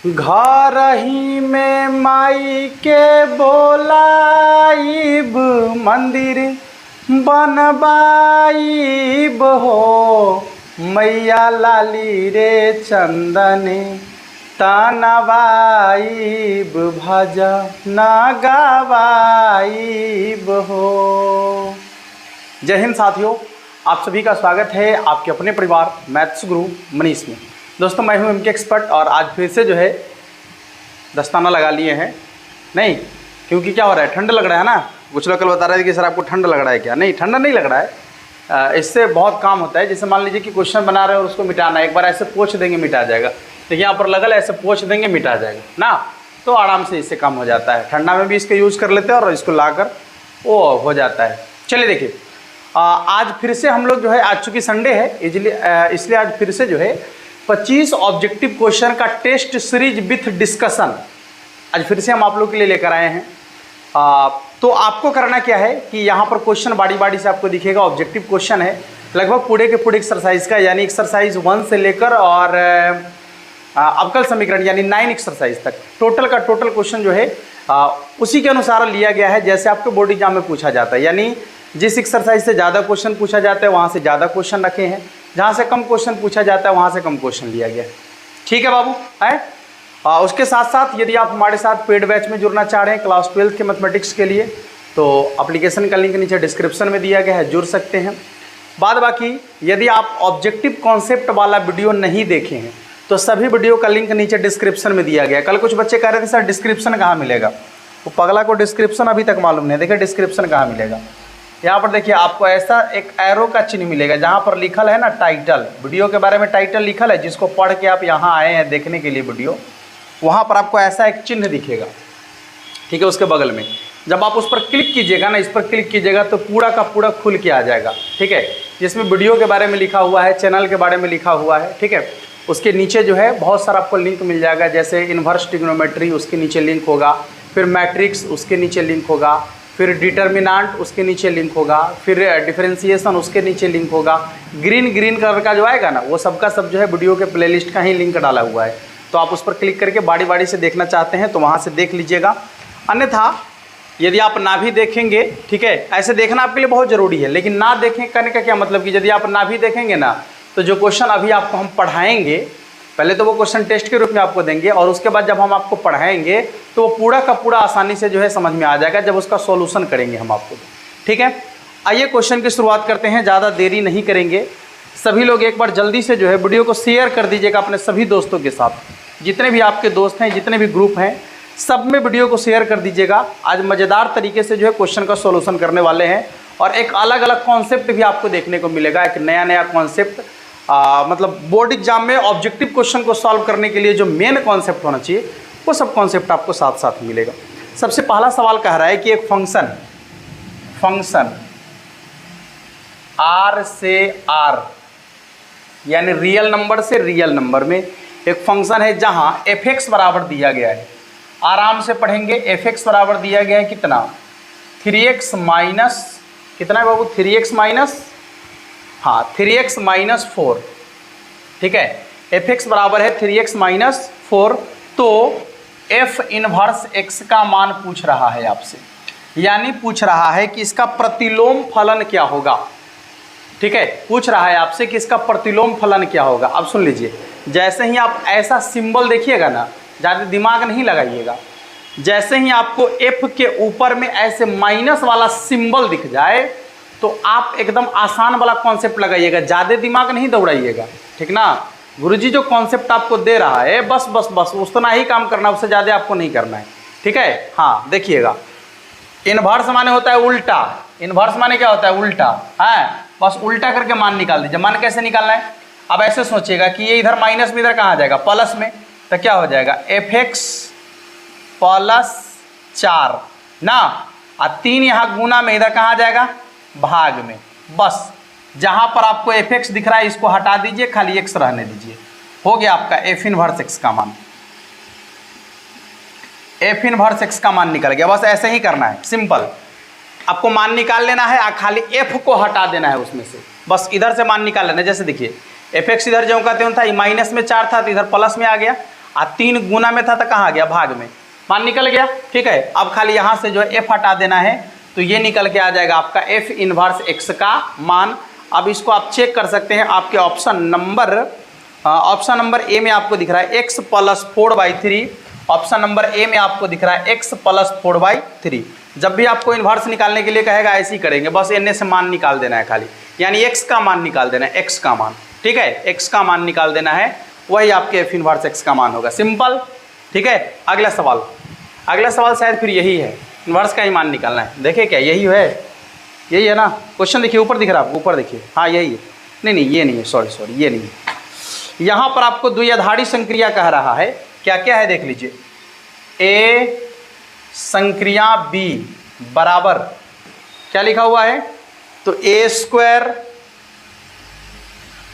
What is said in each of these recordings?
घर ही में माई के बोलाइब, मंदिर बनबाइब हो, मैया लाली रे चंदने तनवाइब, भजन गवाइब हो। जय हिंद साथियों, आप सभी का स्वागत है आपके अपने परिवार मैथ्स गुरु मनीष में। दोस्तों मैं हूं एमके एक्सपर्ट और आज फिर से जो है दस्ताना लगा लिए हैं। नहीं, क्योंकि क्या हो रहा है, ठंड लग रहा है ना। कुछ लोग कल बता रहे थे कि सर आपको ठंड लग रहा है क्या। नहीं, ठंडा नहीं लग रहा है। इससे बहुत काम होता है। जैसे मान लीजिए कि क्वेश्चन बना रहे हो और उसको मिटाना है, एक बार ऐसे पोंछ देंगे मिटा जाएगा। देखिए यहाँ पर लगल ऐसे पोंछ देंगे मिटा जाएगा ना, तो आराम से इससे काम हो जाता है। ठंडा में भी इसका यूज़ कर लेते हैं और इसको लाकर वो हो जाता है। चलिए देखिए, आज फिर से हम लोग जो है, आज चूँकि संडे है इसलिए आज फिर से जो है 25 ऑब्जेक्टिव क्वेश्चन का टेस्ट सीरीज विथ डिस्कशन आज फिर से हम आप लोग के लिए लेकर आए हैं। तो आपको करना क्या है कि यहाँ पर क्वेश्चन बारी बारी से आपको दिखेगा। ऑब्जेक्टिव क्वेश्चन है लगभग पूरे के पूरे एक्सरसाइज का, यानी एक्सरसाइज 1 से लेकर और अवकल समीकरण यानी 9 एक्सरसाइज तक टोटल का टोटल क्वेश्चन जो है उसी के अनुसार लिया गया है जैसे आपके बोर्ड एग्जाम में पूछा जाता है। यानी जिस एक्सरसाइज से ज़्यादा क्वेश्चन पूछा जाता है वहाँ से ज़्यादा क्वेश्चन रखे हैं, जहाँ से कम क्वेश्चन पूछा जाता है वहाँ से कम क्वेश्चन लिया गया है। ठीक है बाबू, है। उसके साथ साथ यदि आप हमारे साथ पेड बैच में जुड़ना चाह रहे हैं क्लास 12 के मैथमेटिक्स के लिए, तो एप्लीकेशन का लिंक नीचे डिस्क्रिप्शन में दिया गया है, जुड़ सकते हैं। बाद बाकी यदि आप ऑब्जेक्टिव कॉन्सेप्ट वाला वीडियो नहीं देखे हैं तो सभी वीडियो का लिंक नीचे डिस्क्रिप्शन में दिया गया है। कल कुछ बच्चे कह रहे थे सर डिस्क्रिप्शन कहाँ मिलेगा, वो पगला को डिस्क्रिप्शन अभी तक मालूम नहीं। देखिए डिस्क्रिप्शन कहाँ मिलेगा, यहाँ पर देखिए आपको ऐसा एक एरो का चिन्ह मिलेगा जहाँ पर लिखल है ना टाइटल, वीडियो के बारे में टाइटल लिखल है, जिसको पढ़ के आप यहाँ आए हैं देखने के लिए वीडियो, वहाँ पर आपको ऐसा एक चिन्ह दिखेगा। ठीक है, उसके बगल में जब आप उस पर क्लिक कीजिएगा ना, इस पर क्लिक कीजिएगा तो पूरा का पूरा खुल के आ जाएगा। ठीक है, जिसमें वीडियो के बारे में लिखा हुआ है, चैनल के बारे में लिखा हुआ है। ठीक है, उसके नीचे जो है बहुत सारा आपको लिंक मिल जाएगा, जैसे इन्वर्स ट्रिग्नोमेट्री उसके नीचे लिंक होगा, फिर मैट्रिक्स उसके नीचे लिंक होगा, फिर डिटर्मिनांट उसके नीचे लिंक होगा, फिर डिफरेंशिएशन उसके नीचे लिंक होगा। ग्रीन कलर का जो आएगा ना वो सबका सब जो है वीडियो के प्लेलिस्ट का ही लिंक डाला हुआ है। तो आप उस पर क्लिक करके बारी बारी से देखना चाहते हैं तो वहाँ से देख लीजिएगा। अन्यथा यदि आप ना भी देखेंगे, ठीक है, ऐसे देखना आपके लिए बहुत ज़रूरी है, लेकिन ना देखें करने का क्या मतलब कि यदि आप ना भी देखेंगे ना तो जो क्वेश्चन अभी आपको हम पढ़ाएंगे, पहले तो वो क्वेश्चन टेस्ट के रूप में आपको देंगे और उसके बाद जब हम आपको पढ़ाएंगे तो वो पूरा का पूरा आसानी से जो है समझ में आ जाएगा जब उसका सॉल्यूशन करेंगे हम आपको। ठीक है, आइए क्वेश्चन की शुरुआत करते हैं, ज़्यादा देरी नहीं करेंगे। सभी लोग एक बार जल्दी से जो है वीडियो को शेयर कर दीजिएगा अपने सभी दोस्तों के साथ, जितने भी आपके दोस्त हैं, जितने भी ग्रुप हैं, सब में वीडियो को शेयर कर दीजिएगा। आज मज़ेदार तरीके से जो है क्वेश्चन का सॉल्यूशन करने वाले हैं और एक अलग अलग कॉन्सेप्ट भी आपको देखने को मिलेगा, एक नया कॉन्सेप्ट। मतलब बोर्ड एग्जाम में ऑब्जेक्टिव क्वेश्चन को सॉल्व करने के लिए जो मेन कॉन्सेप्ट होना चाहिए वो सब कॉन्सेप्ट आपको साथ साथ मिलेगा। सबसे पहला सवाल कह रहा है कि एक फंक्शन R से R यानी रियल नंबर से रियल नंबर में एक फंक्शन है जहां f(x) बराबर दिया गया है। आराम से पढ़ेंगे। f(x) बराबर दिया गया है कितना, 3x माइनस कितना है बाबू, 3x माइनस 4। ठीक है, f(x) बराबर है 3x माइनस 4। तो f इनवर्स x का मान पूछ रहा है आपसे, यानी पूछ रहा है कि इसका प्रतिलोम फलन क्या होगा। ठीक है, पूछ रहा है आपसे कि इसका प्रतिलोम फलन क्या होगा। अब सुन लीजिए, जैसे ही आप ऐसा सिंबल देखिएगा ना, ज़्यादा दिमाग नहीं लगाइएगा, जैसे ही आपको f के ऊपर में ऐसे माइनस वाला सिंबल दिख जाए तो आप एकदम आसान वाला कॉन्सेप्ट लगाइएगा, ज़्यादा दिमाग नहीं दौड़ाइएगा। ठीक ना, गुरुजी जो कॉन्सेप्ट आपको दे रहा है बस उतना ही काम करना, उससे ज़्यादा आपको नहीं करना है। ठीक है, हाँ देखिएगा, इनवर्स माने होता है उल्टा। इनवर्स माने क्या होता है, उल्टा है। बस उल्टा करके मान निकाल दीजिए। मान कैसे निकालना है, अब ऐसे सोचिएगा कि ये इधर माइनस में इधर कहाँ आ जाएगा, प्लस में, तो क्या हो जाएगा f(x) प्लस 4 ना, और 3 यहाँ गुना में, इधर कहाँ आ जाएगा, भाग में। बस जहाँ पर आपको f(x) दिख रहा है इसको हटा दीजिए, खाली x रहने दीजिए। हो गया आपका f इनवर्स x का मान, f इनवर्स x का मान निकल गया। बस ऐसे ही करना है, सिंपल। आपको मान निकाल लेना है, खाली f को हटा देना है उसमें से, बस इधर से मान निकाल लेना है। जैसे देखिए f(x) इधर जो कहते हैं था, माइनस में 4 था तो इधर प्लस में आ गया, 3 गुना में था तो कहाँ गया, भाग में, मान निकल गया। ठीक है, अब खाली यहाँ से जो है f हटा देना है, तो ये निकल के आ जाएगा आपका f इनवर्स x का मान। अब इसको आप चेक कर सकते हैं, आपके ऑप्शन नंबर ए में आपको दिख रहा है x + 4/3, ऑप्शन नंबर ए में आपको दिख रहा है x + 4/3। जब भी आपको इन्वर्स निकालने के लिए कहेगा ऐसे ही करेंगे, बस n से मान निकाल देना है खाली, यानी x का मान निकाल देना है, x का मान। ठीक है, x का मान निकाल देना है, वही आपके f इनवर्स x का मान होगा, सिंपल। ठीक है, अगला सवाल शायद फिर यही है, इन्वर्स का ही मान निकालना है। देखिए क्या यही है ना क्वेश्चन, देखिए ऊपर दिख रहा है आपको, ऊपर देखिए, हाँ यही है, नहीं ये नहीं है, सॉरी ये नहीं है। यहाँ पर आपको द्विआधारी संक्रिया कह रहा है, क्या क्या है देख लीजिए। ए संक्रिया B बराबर क्या लिखा हुआ है, तो a²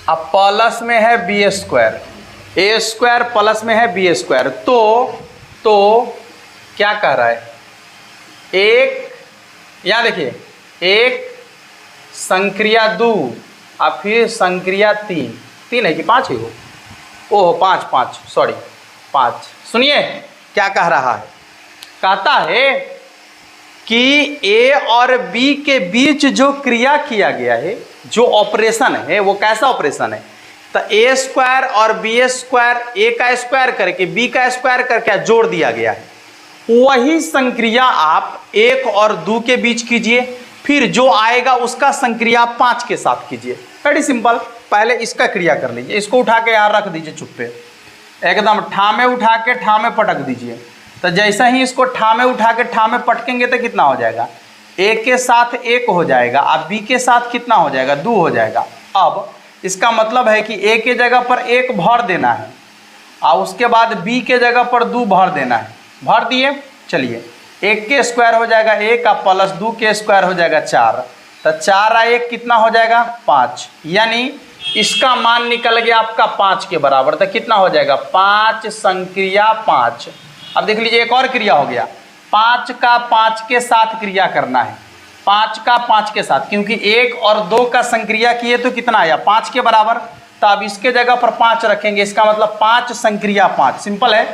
अब प्लस में है b², a² प्लस में है b², तो क्या कह रहा है, एक, यहाँ देखिए, एक संक्रिया 2 अब फिर संक्रिया 3 है कि 5 है वो, ओह 5, सॉरी 5। सुनिए क्या कह रहा है, कहता है कि A और B के बीच जो क्रिया किया गया है, जो ऑपरेशन है, वो कैसा ऑपरेशन है, तो a² और b², a का स्क्वायर करके b का स्क्वायर करके जोड़ दिया गया है, वही संक्रिया आप 1 और 2 के बीच कीजिए, फिर जो आएगा उसका संक्रिया 5 के साथ कीजिए। वेरी सिंपल, पहले इसका क्रिया कर लीजिए, इसको उठा के यहाँ रख दीजिए चुप्पे, एकदम ठामे उठा के ठामे पटक दीजिए। तो जैसे ही इसको ठामे उठा के ठामे पटकेंगे तो कितना हो जाएगा, a के साथ 1 हो जाएगा, अब b के साथ कितना हो जाएगा, 2 हो जाएगा। अब इसका मतलब है कि a के जगह पर 1 भर देना है और उसके बाद b के जगह पर 2 भर देना है, भर दिए। चलिए 1 के स्क्वायर हो जाएगा 1 का, प्लस 2 के स्क्वायर हो जाएगा 4, तो 4 और 1 कितना हो जाएगा 5, यानी इसका मान निकल गया आपका 5 के बराबर। तो कितना हो जाएगा 5 संक्रिया 5। अब देख लीजिए एक और क्रिया हो गया, 5 का 5 के साथ क्रिया करना है, 5 का 5 के साथ, क्योंकि 1 और 2 का संक्रिया किए तो कितना आया 5 के बराबर। तो अब इसके जगह पर 5 रखेंगे, इसका मतलब 5 संक्रिया 5, सिंपल है।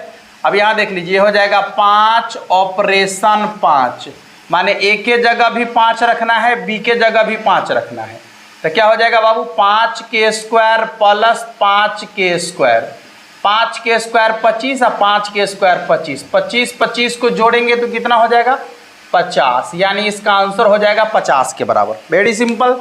अब यहाँ देख लीजिए हो जाएगा 5 ऑपरेशन 5, माने a के जगह भी 5 रखना है, b के जगह भी 5 रखना है, तो क्या हो जाएगा बाबू 5 के स्क्वायर प्लस 5 के स्क्वायर, 5 के स्क्वायर 25 और 5 के स्क्वायर 25 को जोड़ेंगे तो कितना हो जाएगा 50, यानी इसका आंसर हो जाएगा 50 के बराबर। वेरी सिंपल,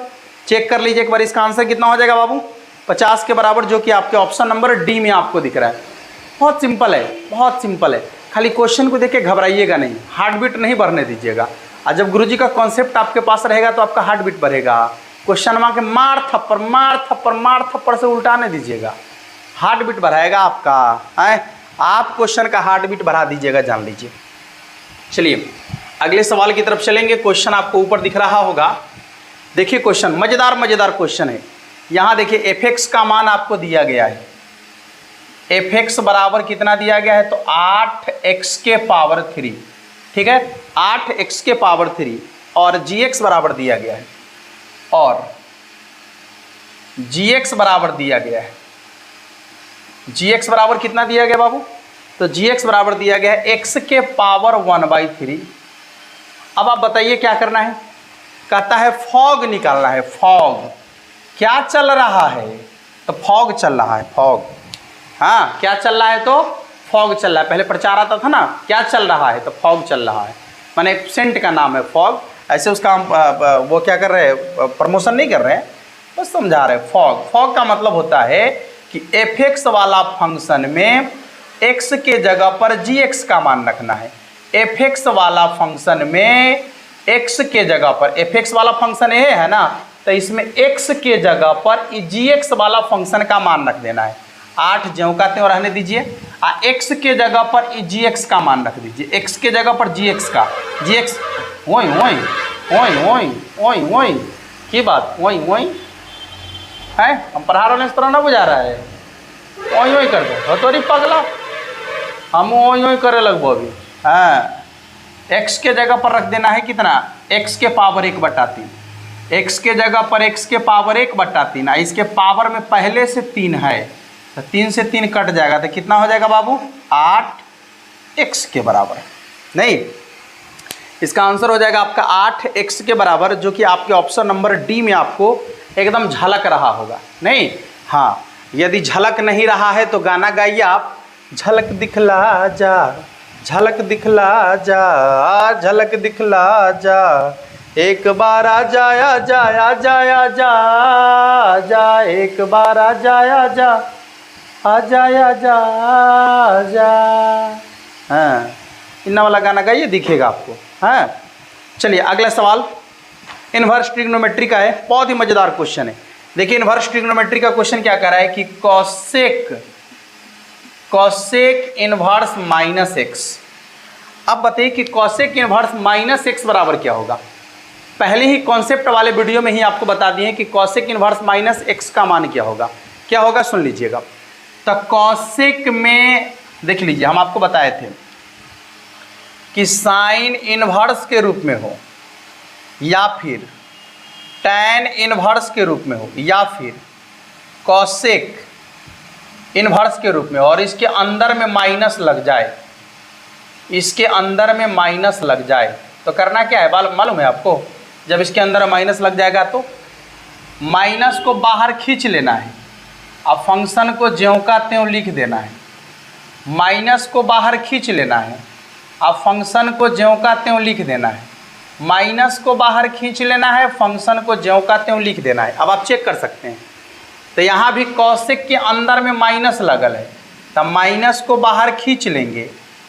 चेक कर लीजिए एक बार, इसका आंसर कितना हो जाएगा बाबू 50 के बराबर, जो कि आपके ऑप्शन नंबर डी में आपको दिख रहा है। बहुत सिंपल है, बहुत सिंपल है, खाली क्वेश्चन को देख के घबराइएगा नहीं, हार्ट बीट नहीं बढ़ने दीजिएगा। और जब गुरुजी का कॉन्सेप्ट आपके पास रहेगा तो आपका हार्ट बीट बढ़ेगा। क्वेश्चन मार के मार थप्पड़ से उल्टाने दीजिएगा, हार्ट बीट बढ़ाएगा आपका है, आप क्वेश्चन का हार्ट बीट बढ़ा दीजिएगा, जान लीजिए। चलिए अगले सवाल की तरफ चलेंगे। क्वेश्चन आपको ऊपर दिख रहा होगा, देखिए क्वेश्चन मजेदार क्वेश्चन है। यहाँ देखिए f(x) का मान आपको दिया गया है, f(x) बराबर कितना दिया गया है, तो 8x के पावर 3, ठीक है 8x के पावर 3, और gx बराबर दिया गया है, और gx बराबर दिया गया है, gx बराबर कितना दिया गया बाबू, तो gx बराबर दिया गया है x के पावर 1/3। अब आप बताइए क्या करना है, कहता है फॉग निकालना है। फॉग क्या चल रहा है, तो फॉग चल रहा है, फॉग, हाँ क्या चल रहा है, तो फॉग चल रहा है। पहले प्रचार आता था ना, क्या चल रहा है, तो फॉग चल रहा है, माने सेंट का नाम है फॉग। ऐसे उसका हम वो क्या कर रहे हैं, प्रमोशन नहीं कर रहे हैं, बस समझा रहे हैं। फॉग का मतलब होता है कि f(x) वाला फंक्शन में x के जगह पर gx का मान रखना है। f(x) वाला फंक्शन में x के जगह पर, f(x) वाला फंक्शन ये है ना, तो इसमें x के जगह पर gx वाला फंक्शन का मान रख देना है। 8 ज्यों का त्यों रहने दीजिए, x के जगह पर gx का मान रख दीजिए, x के जगह पर gx का, gx ओई ओई ओई ओई ओई ओई की बात, ओई ओई है, हम पढ़ा रहे हैं इस तरह ना बुझा रहा है, ओई ओई कर दो तोरी पगला, हम ओई ओई करे लगभग अभी। हाँ x के जगह पर रख देना है कितना, x के पावर 1/3, x के जगह पर x के पावर 1/3, इसके पावर में पहले से 3 है, तो 3 से 3 कट जाएगा तो कितना हो जाएगा बाबू, 8x के बराबर। नहीं, इसका आंसर हो जाएगा आपका 8x के बराबर, जो कि आपके ऑप्शन नंबर डी में आपको एकदम झलक रहा होगा। नहीं, हाँ, यदि झलक नहीं रहा है तो गाना गाइए आप, झलक दिखला जा, झलक दिखला जा, झलक दिखला जा, एक बार आ जाया जाया जाया जा जा, एक बार आ जाया जा, आ जाया जा जा। हाँ, इन्ना वाला गाना गाइए, दिखेगा आपको। हाँ, चलिए अगला सवाल इनवर्स ट्रिग्नोमेट्री का है, बहुत ही मजेदार क्वेश्चन है। देखिए इनवर्स ट्रिग्नोमेट्री का क्वेश्चन क्या कर रहा है कि कॉसेक इनवर्स माइनस एक्स। अब बताइए कि कॉसेक इनवर्स माइनस एक्स बराबर क्या होगा। पहले ही कॉन्सेप्ट वाले वीडियो में ही आपको बता दिए कि कॉसेक इनवर्स माइनस एक्स का मान क्या होगा। क्या होगा सुन लीजिएगा। तो कॉसेक में देख लीजिए, हम आपको बताए थे कि साइन इनवर्स के रूप में हो, या फिर टैन इनवर्स के रूप में हो, या फिर कॉसेक इनवर्स के रूप में, और इसके अंदर में माइनस लग जाए, इसके अंदर में माइनस लग जाए तो करना क्या है मालूम है आपको। जब इसके अंदर माइनस लग जाएगा तो माइनस को बाहर खींच लेना है। अब फंक्शन को ज्यों का त्यों लिख देना है। माइनस को बाहर खींच लेना है, अब फंक्शन को ज्यों का त्यों लिख देना है। माइनस को बाहर खींच लेना है, फंक्शन को ज्यों का त्यों लिख देना है। अब आप चेक कर सकते हैं, तो यहाँ भी कॉसेक के अंदर में माइनस लगल है, तब माइनस को बाहर खींच लेंगे,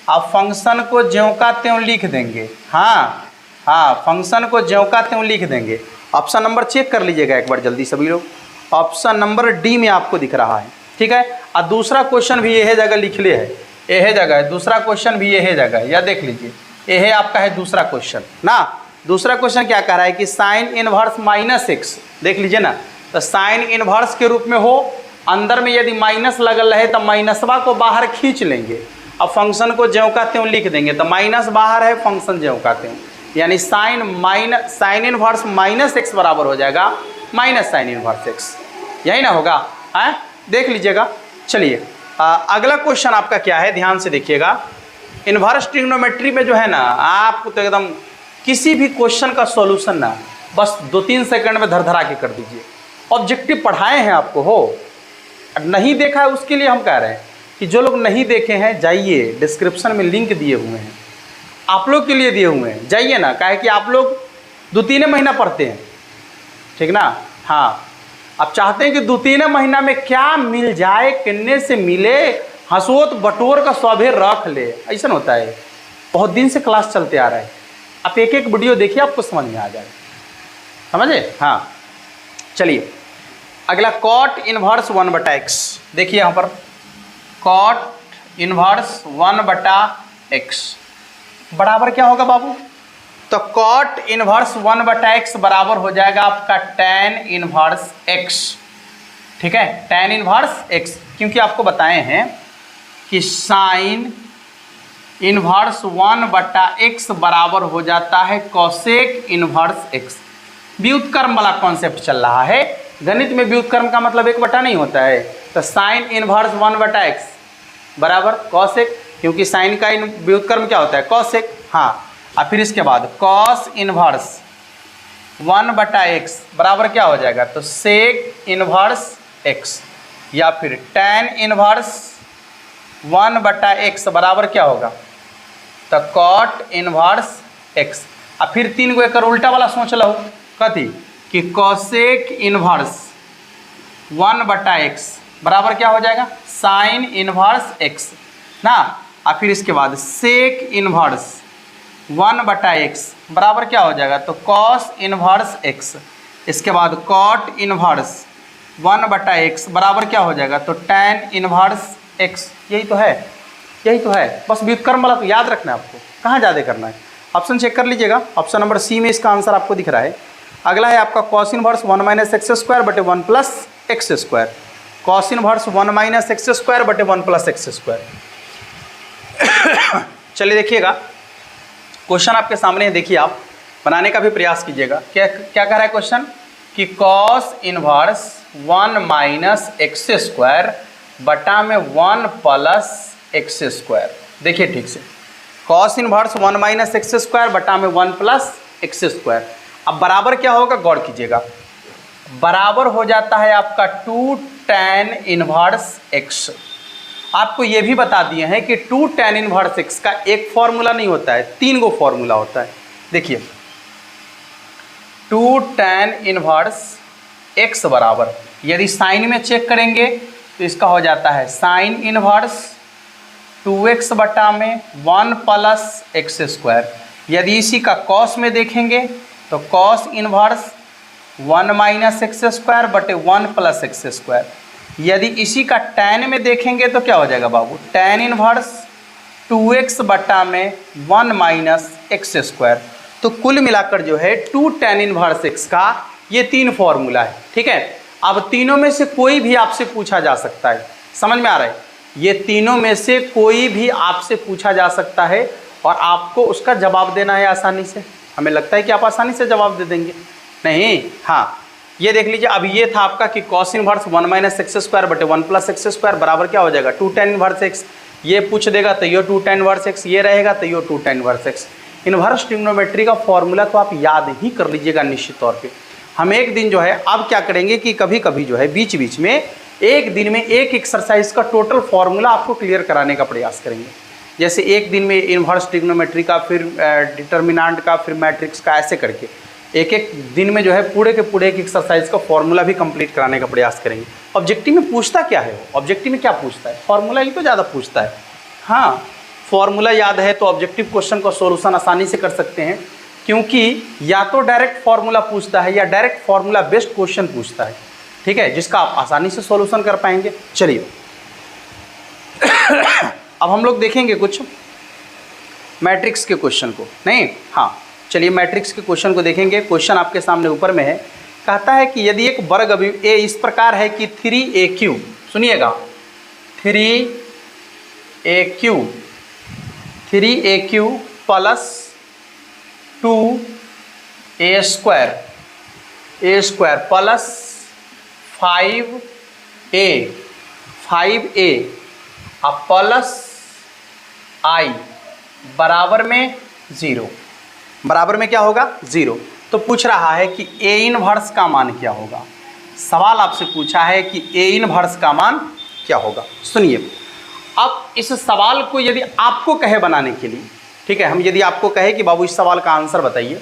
अब फंक्शन को ज्यों का त्यों लिख देंगे। हाँ हाँ, फंक्शन को ज्यों का त्यों लिख देंगे। ऑप्शन नंबर चेक कर लीजिएगा एक बार जल्दी सभी लोग। ऑप्शन नंबर डी में आपको दिख रहा है, ठीक है। और दूसरा क्वेश्चन भी यह जगह लिख ले है, यह जगह है। दूसरा क्वेश्चन भी यह जगह है, या देख लीजिए, यह आपका है दूसरा क्वेश्चन ना। दूसरा क्वेश्चन क्या कह रहा है कि साइन इनवर्स माइनस एक्स, देख लीजिए ना। तो साइन इनवर्स के रूप में हो, अंदर में यदि माइनस लगल रहे तो माइनसवा को बाहर खींच लेंगे, अब फंक्शन को ज्यों का त्यों लिख देंगे। तो माइनस बाहर है, फंक्शन ज्यों का त्यों, यानी साइन इनवर्स माइनस एक्स बराबर हो जाएगा माइनस साइन इनवर्स एक्स। यही ना होगा, है, देख लीजिएगा। चलिए अगला क्वेश्चन आपका क्या है, ध्यान से देखिएगा। इनवर्स ट्रिग्नोमेट्री में जो है ना, आपको तो एकदम किसी भी क्वेश्चन का सॉल्यूशन ना बस 2-3 सेकंड में धर के कर दीजिए। ऑब्जेक्टिव पढ़ाए हैं आपको, हो नहीं देखा है उसके लिए हम कह रहे हैं कि जो लोग नहीं देखे हैं जाइए, डिस्क्रिप्शन में लिंक दिए हुए हैं, आप लोग के लिए दिए हुए हैं, जाइए ना। काहे कि आप लोग 2-3 महीना पढ़ते हैं, ठीक ना। हाँ, आप चाहते हैं कि 2-3 महीना में क्या मिल जाए, किन्ने से मिले, हंसोत बटोर का सौभे रख ले, ऐसा होता है। बहुत दिन से क्लास चलते आ रहा है, आप एक एक वीडियो देखिए, आपको समझ में आ जाए, समझे। हाँ, चलिए अगला कॉट इनवर्स 1/x। देखिए यहाँ पर कॉट इनवर्स 1/x बराबर क्या होगा बाबू। तो कॉट इनवर्स 1/x बराबर हो जाएगा आपका टैन इनवर्स x, ठीक है, टैन इनवर्स x। क्योंकि आपको बताए हैं कि साइन इनवर्स 1/x बराबर हो जाता है कॉसेक इनवर्स x। व्युत्क्रम वाला कॉन्सेप्ट चल रहा है। गणित में व्युत्क्रम का मतलब 1/, नहीं होता है। तो साइन इनवर्स 1/x बराबर कॉसेक, क्योंकि साइन का व्युत्क्रम क्या होता है, कॉसेक। हाँ, और फिर इसके बाद कॉस इनवर्स 1/x बराबर क्या हो जाएगा, तो सेक इनवर्स x, या फिर टैन इनवर्स 1/x बराबर क्या होगा, तो कॉट इनवर्स x। और फिर 3 को एक उल्टा वाला सोच लो, कथी कि कॉसेक इनवर्स 1/x बराबर क्या हो जाएगा, साइन इनवर्स x ना। और फिर इसके बाद सेक इनवर्स 1/x बराबर क्या हो जाएगा, तो कॉस इनवर्स x। इसके बाद कॉट इनवर्स 1/x बराबर क्या हो जाएगा, तो टैन इनवर्स x। यही तो है, यही तो है। बस व्युत्क्रम वाला तो याद रखना है आपको, कहाँ ज़्यादा करना है। ऑप्शन चेक कर लीजिएगा, ऑप्शन नंबर सी में इसका आंसर आपको दिख रहा है। अगला है आपका cos inverse 1 - x² / 1 + x²। Cos inverse 1 - x² / 1 + x²। चलिए देखिएगा, क्वेश्चन आपके सामने है, देखिए आप बनाने का भी प्रयास कीजिएगा। क्या क्या कह रहा है क्वेश्चन कि कॉस इनवर्स 1 - x² बटा में 1 प्लस एक्स स्क्वायर। देखिए ठीक से, cos inverse 1 minus X square बटा में 1 प्लस एक्स स्क्वायर। अब बराबर क्या होगा, गौर कीजिएगा, बराबर हो जाता है आपका 2 tan इनवर्स एक्स। आपको ये भी बता दिए हैं कि 2 tan इनवर्स एक्स का एक फॉर्मूला नहीं होता है, 3 गो फॉर्मूला होता है। देखिए 2 tan इनवर्स एक्स बराबर, यदि साइन में चेक करेंगे तो इसका हो जाता है साइन इनवर्स 2x बटा में 1 प्लस एक्स स्क्वायर। यदि इसी का कॉस में देखेंगे तो cos inverse 1 minus X square बटे 1 प्लस एक्स स्क्वायर। यदि इसी का tan में देखेंगे तो क्या हो जाएगा बाबू, tan इनवर्स 2x बटा में 1 माइनस एक्स स्क्वायर। तो कुल मिलाकर जो है 2 tan इनवर्स x का ये 3 फॉर्मूला है। ठीक है, अब तीनों में से कोई भी आपसे पूछा जा सकता है, समझ में आ रहा है, ये तीनों में से कोई भी आपसे पूछा जा सकता है और आपको उसका जवाब देना है आसानी से। हमें लगता है कि आप आसानी से जवाब दे देंगे, नहीं, हाँ ये देख लीजिए। अब ये था आपका कि cos inverse 1 minus X square बटे 1 प्लस एक्स स्क्वायर बराबर क्या हो जाएगा 2 tan इनवर्स एक्स। ये पूछ देगा तो ये 2 tan इनवर्स एक्स, ये रहेगा तो ये 2 tan inverse x. Inverse trigonometry का फॉर्मूला तो आप याद ही कर लीजिएगा निश्चित तौर पे। हम एक दिन जो है अब क्या करेंगे कि कभी कभी जो है बीच बीच में एक दिन में एक एक्सरसाइज का टोटल फॉर्मूला आपको क्लियर कराने का प्रयास करेंगे। जैसे एक दिन में इनवर्स ट्रिग्नोमेट्री का, फिर डिटर्मिनेंट का, फिर मैट्रिक्स का, ऐसे करके एक एक दिन में जो है पूरे के पूरे एक एक्सरसाइज का फॉर्मूला भी कंप्लीट कराने का प्रयास करेंगे। ऑब्जेक्टिव में पूछता क्या है, वो ऑब्जेक्टिव में क्या पूछता है, फॉर्मूला ही तो ज़्यादा पूछता है। हाँ, फॉर्मूला याद है तो ऑब्जेक्टिव क्वेश्चन का सॉल्यूशन आसानी से कर सकते हैं, क्योंकि या तो डायरेक्ट फार्मूला पूछता है या डायरेक्ट फार्मूला बेस्ड क्वेश्चन पूछता है। ठीक है, जिसका आप आसानी से सॉल्यूशन कर पाएंगे। चलिए अब हम लोग देखेंगे कुछ मैट्रिक्स के क्वेश्चन को, नहीं, हाँ चलिए मैट्रिक्स के क्वेश्चन को देखेंगे। क्वेश्चन आपके सामने ऊपर में है, कहता है कि यदि एक वर्ग अभिव्यक्ति ए इस प्रकार है कि 3AQ, सुनिएगा 3AQ plus 2A square plus 5A अब प्लस I बराबर में 0, बराबर में क्या होगा 0। तो पूछ रहा है कि A इनवर्स का मान क्या होगा। सवाल आपसे पूछा है कि A इनवर्स का मान क्या होगा। सुनिए, अब इस सवाल को यदि आपको कहे बनाने के लिए, ठीक है, हम यदि आपको कहे कि बाबू इस सवाल का आंसर बताइए,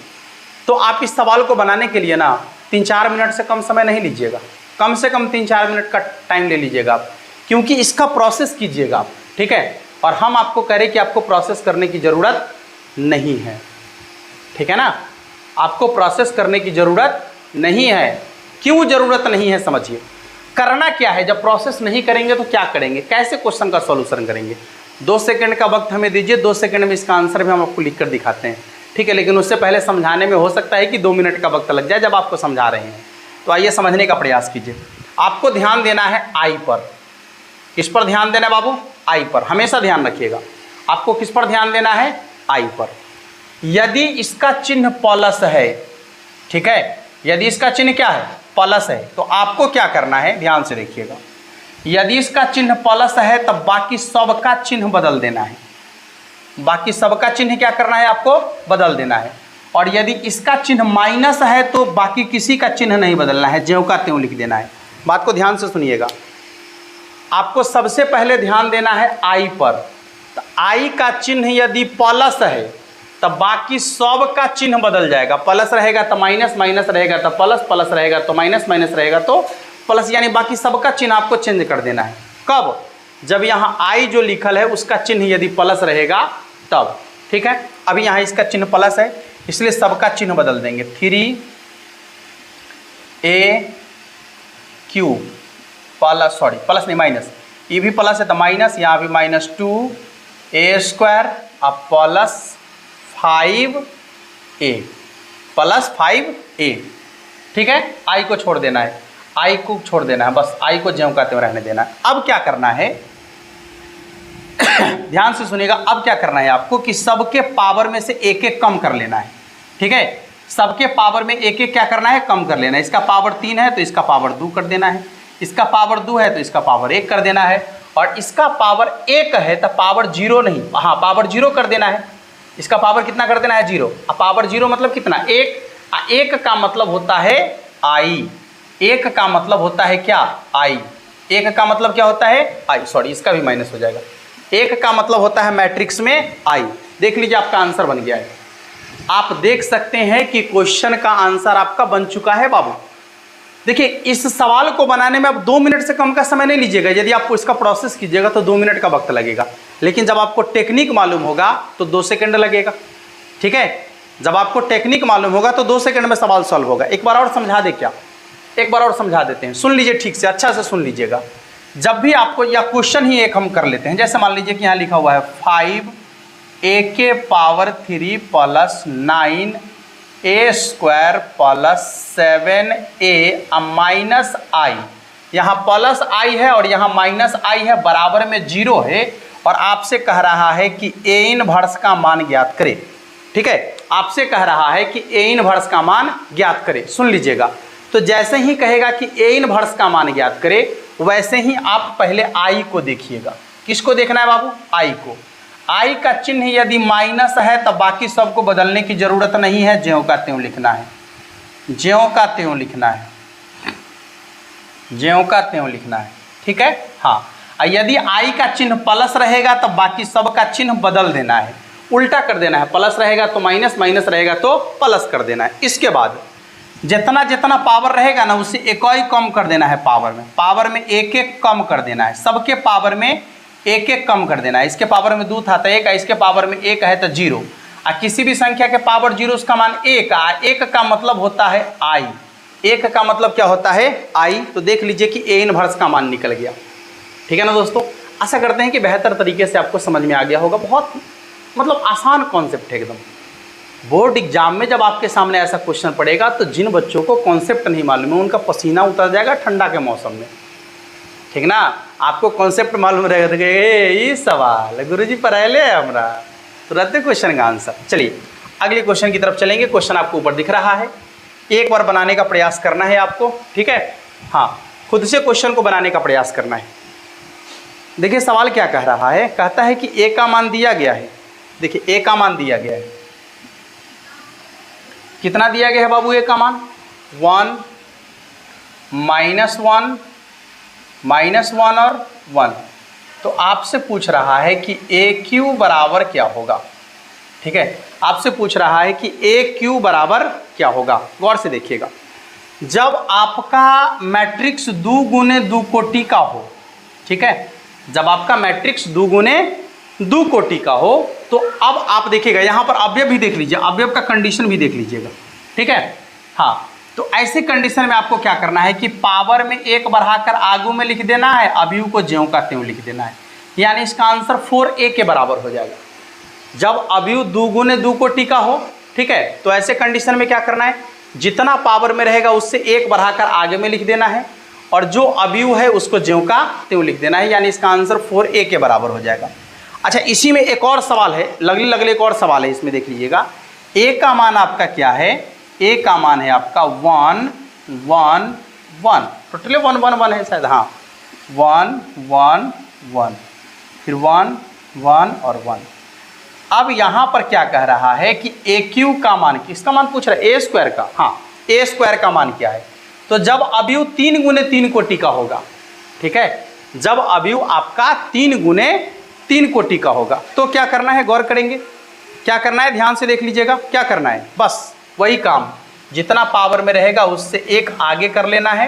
तो आप इस सवाल को बनाने के लिए ना 3-4 मिनट से कम समय नहीं लीजिएगा, कम से कम 3-4 मिनट का टाइम ले लीजिएगा आप, क्योंकि इसका प्रोसेस कीजिएगा आप। ठीक है, और हम आपको कह रहे कि आपको प्रोसेस करने की ज़रूरत नहीं है। ठीक है ना, आपको प्रोसेस करने की ज़रूरत नहीं है। क्यों ज़रूरत नहीं है समझिए। करना क्या है, जब प्रोसेस नहीं करेंगे तो क्या करेंगे, कैसे क्वेश्चन का सॉल्यूशन करेंगे। 2 सेकंड का वक्त हमें दीजिए, 2 सेकंड में इसका आंसर भी हम आपको लिख कर दिखाते हैं। ठीक है, लेकिन उससे पहले समझाने में हो सकता है कि 2 मिनट का वक्त लग जाए जब आपको समझा रहे हैं। तो आइए समझने का प्रयास कीजिए। आपको ध्यान देना है आई पर। किस पर ध्यान देना है बाबू, आई पर, हमेशा ध्यान रखिएगा। आपको किस पर ध्यान देना है, आई पर। यदि इसका चिन्ह प्लस है, ठीक है, यदि इसका चिन्ह क्या है, प्लस है, तो आपको क्या करना है, ध्यान से देखिएगा। यदि इसका चिन्ह प्लस है तब बाकी सब का चिन्ह बदल देना है, बाकी सब का चिन्ह क्या करना है, आपको बदल देना है। और यदि इसका चिन्ह माइनस है तो बाकी किसी का चिन्ह नहीं बदलना है, ज्यों का त्यों लिख देना है। बात को ध्यान से सुनिएगा। आपको सबसे पहले ध्यान देना है आई पर। तो आई का चिन्ह यदि प्लस है तब बाकी सब का चिन्ह बदल जाएगा। प्लस रहेगा तो माइनस, माइनस रहेगा तो प्लस, प्लस रहेगा तो माइनस, माइनस रहेगा तो प्लस, यानी बाकी सबका चिन्ह आपको चेंज कर देना है। कब, जब यहाँ आई जो लिखल है उसका चिन्ह यदि प्लस रहेगा तब। ठीक है, अभी यहाँ इसका चिन्ह प्लस है इसलिए सबका चिन्ह बदल देंगे। 3AQ प्लस, सॉरी प्लस नहीं माइनस, ये भी प्लस है तो माइनस, यहाँ भी माइनस 2A स्क्वायर अब प्लस 5A प्लस 5A। ठीक है, आई को छोड़ देना है, आई को छोड़ देना है, बस आई को ज्यों का त्यों रहने देना है। अब क्या करना है ध्यान से सुनिएगा। अब क्या करना है आपको कि सबके पावर में से एक एक कम कर लेना है। ठीक है, सबके पावर में एक एक क्या करना है, कम कर लेना है। इसका पावर 3 है तो इसका पावर 2 कर देना है। इसका पावर 2 है तो इसका पावर 1 कर देना है, और इसका पावर 1 है तो पावर 0 नहीं, हाँ पावर 0 कर देना है। इसका पावर कितना कर देना है 0। अब पावर 0 मतलब कितना 1, 1 का मतलब होता है आई, 1 का मतलब होता है क्या आई, 1 का मतलब क्या होता है आई, सॉरी इसका भी माइनस हो जाएगा। 1 का मतलब होता है मैट्रिक्स में आई। देख लीजिए आपका आंसर बन गया है। आप देख सकते हैं कि क्वेश्चन का आंसर आपका बन चुका है बाबू। देखिए इस सवाल को बनाने में आप 2 मिनट से कम का समय नहीं लीजिएगा। यदि आपको इसका प्रोसेस कीजिएगा तो 2 मिनट का वक्त लगेगा, लेकिन जब आपको टेक्निक मालूम होगा तो 2 सेकंड लगेगा। ठीक है, जब आपको टेक्निक मालूम होगा तो 2 सेकंड में सवाल सॉल्व होगा। एक बार और समझा दे क्या, एक बार और समझा देते हैं, सुन लीजिए ठीक से, अच्छा से सुन लीजिएगा। जब भी आपको, या क्वेश्चन ही एक हम कर लेते हैं, जैसे मान लीजिए कि यहाँ लिखा हुआ है 5a के power 3 plus 9a square plus 7a minus I. यहाँ प्लस आई है और यहाँ माइनस आई है, बराबर में 0 है, और आपसे कह रहा है कि a इनवर्स का मान ज्ञात करें। ठीक है, आपसे कह रहा है कि a इनवर्स का मान ज्ञात करें। सुन लीजिएगा, तो जैसे ही कहेगा कि a इनवर्स का मान ज्ञात करे, वैसे ही आप पहले i को देखिएगा। किसको देखना है बाबू, i को। i का चिन्ह यदि माइनस है तब बाकी सबको बदलने की जरूरत नहीं है, ज्यों का त्यों लिखना है, ज्यों का त्यों लिखना है, ज्यों का त्यों लिखना है। ठीक है, हाँ। यदि i का चिन्ह प्लस रहेगा तब बाकी सब का चिन्ह बदल देना है, उल्टा कर देना है। प्लस रहेगा तो माइनस, माइनस रहेगा तो प्लस कर देना है। इसके बाद जितना जितना पावर रहेगा ना उससे एक ही कम कर देना है, पावर में एक एक कम कर देना है, सबके पावर में एक एक कम कर देना है। इसके पावर में 2 था तो 1, इसके पावर में 1 है तो 0। किसी भी संख्या के पावर 0 उसका मान 1, 1 का मतलब होता है आई, 1 का मतलब क्या होता है आई। तो देख लीजिए कि a इनवर्स का मान निकल गया। ठीक है ना दोस्तों, आशा करते हैं कि बेहतर तरीके से आपको समझ में आ गया होगा। बहुत मतलब आसान कॉन्सेप्ट है एकदम। बोर्ड एग्जाम में जब आपके सामने ऐसा क्वेश्चन पड़ेगा तो जिन बच्चों को कॉन्सेप्ट नहीं मालूम है उनका पसीना उतर जाएगा ठंडा के मौसम में। ठीक ना, आपको कॉन्सेप्ट मालूम रहेगा तो ये सवाल गुरुजी पढ़ाए हमरा तुरंत क्वेश्चन का आंसर। चलिए अगले क्वेश्चन की तरफ चलेंगे। क्वेश्चन आपको ऊपर दिख रहा है, एक बार बनाने का प्रयास करना है आपको। ठीक है, हाँ, खुद से क्वेश्चन को बनाने का प्रयास करना है। देखिए सवाल क्या कह रहा है, कहता है कि a का मान दिया गया है। देखिए a का मान दिया गया है, कितना दिया गया है बाबू a का मान 1, -1, -1 और 1। तो आपसे पूछ रहा है कि AQ बराबर क्या होगा। ठीक है, आपसे पूछ रहा है कि AQ बराबर क्या होगा। गौर से देखिएगा, जब आपका मैट्रिक्स 2 गुने 2 कोटि का हो, ठीक है, जब आपका मैट्रिक्स 2 गुने 2 कोटि का हो, तो अब आप देखिएगा यहाँ पर अवयव भी देख लीजिए, अवयव का कंडीशन भी देख लीजिएगा। ठीक है, हाँ, तो ऐसे कंडीशन में आपको क्या करना है कि पावर में 1 बढ़ाकर आगू में लिख देना है, अवयव को ज्यों का त्यों लिख देना है, यानी इसका आंसर 4a के बराबर हो जाएगा। जब अवयव 2 गुने 2 कोटि का हो, ठीक है, तो ऐसे कंडीशन में क्या करना है, जितना पावर में रहेगा उससे 1 बढ़ाकर आगे में लिख देना है, और जो अवयव है उसको ज्यों का त्यों लिख देना है, यानी इसका आंसर 4a के बराबर हो जाएगा। अच्छा, इसी में एक और सवाल है, लगले एक और सवाल है, इसमें देख लीजिएगा। a का मान आपका क्या है, a का मान है आपका 1, 1, 1, टोटली 1, 1, 1 है शायद, हाँ, 1, 1, 1, फिर 1, 1 और 1। अब यहाँ पर क्या कह रहा है कि AQ का मान, किसका मान पूछ रहा है, a स्क्वायर का। हाँ, a स्क्वायर का मान क्या है, तो जब अवयव 3 गुने 3 कोटि का होगा, ठीक है, जब अवयव आपका 3 गुने 3 कोटि का होगा, तो क्या करना है, गौर करेंगे क्या करना है, ध्यान से देख लीजिएगा। क्या करना है, बस वही काम, जितना पावर में रहेगा उससे 1 आगे कर लेना है,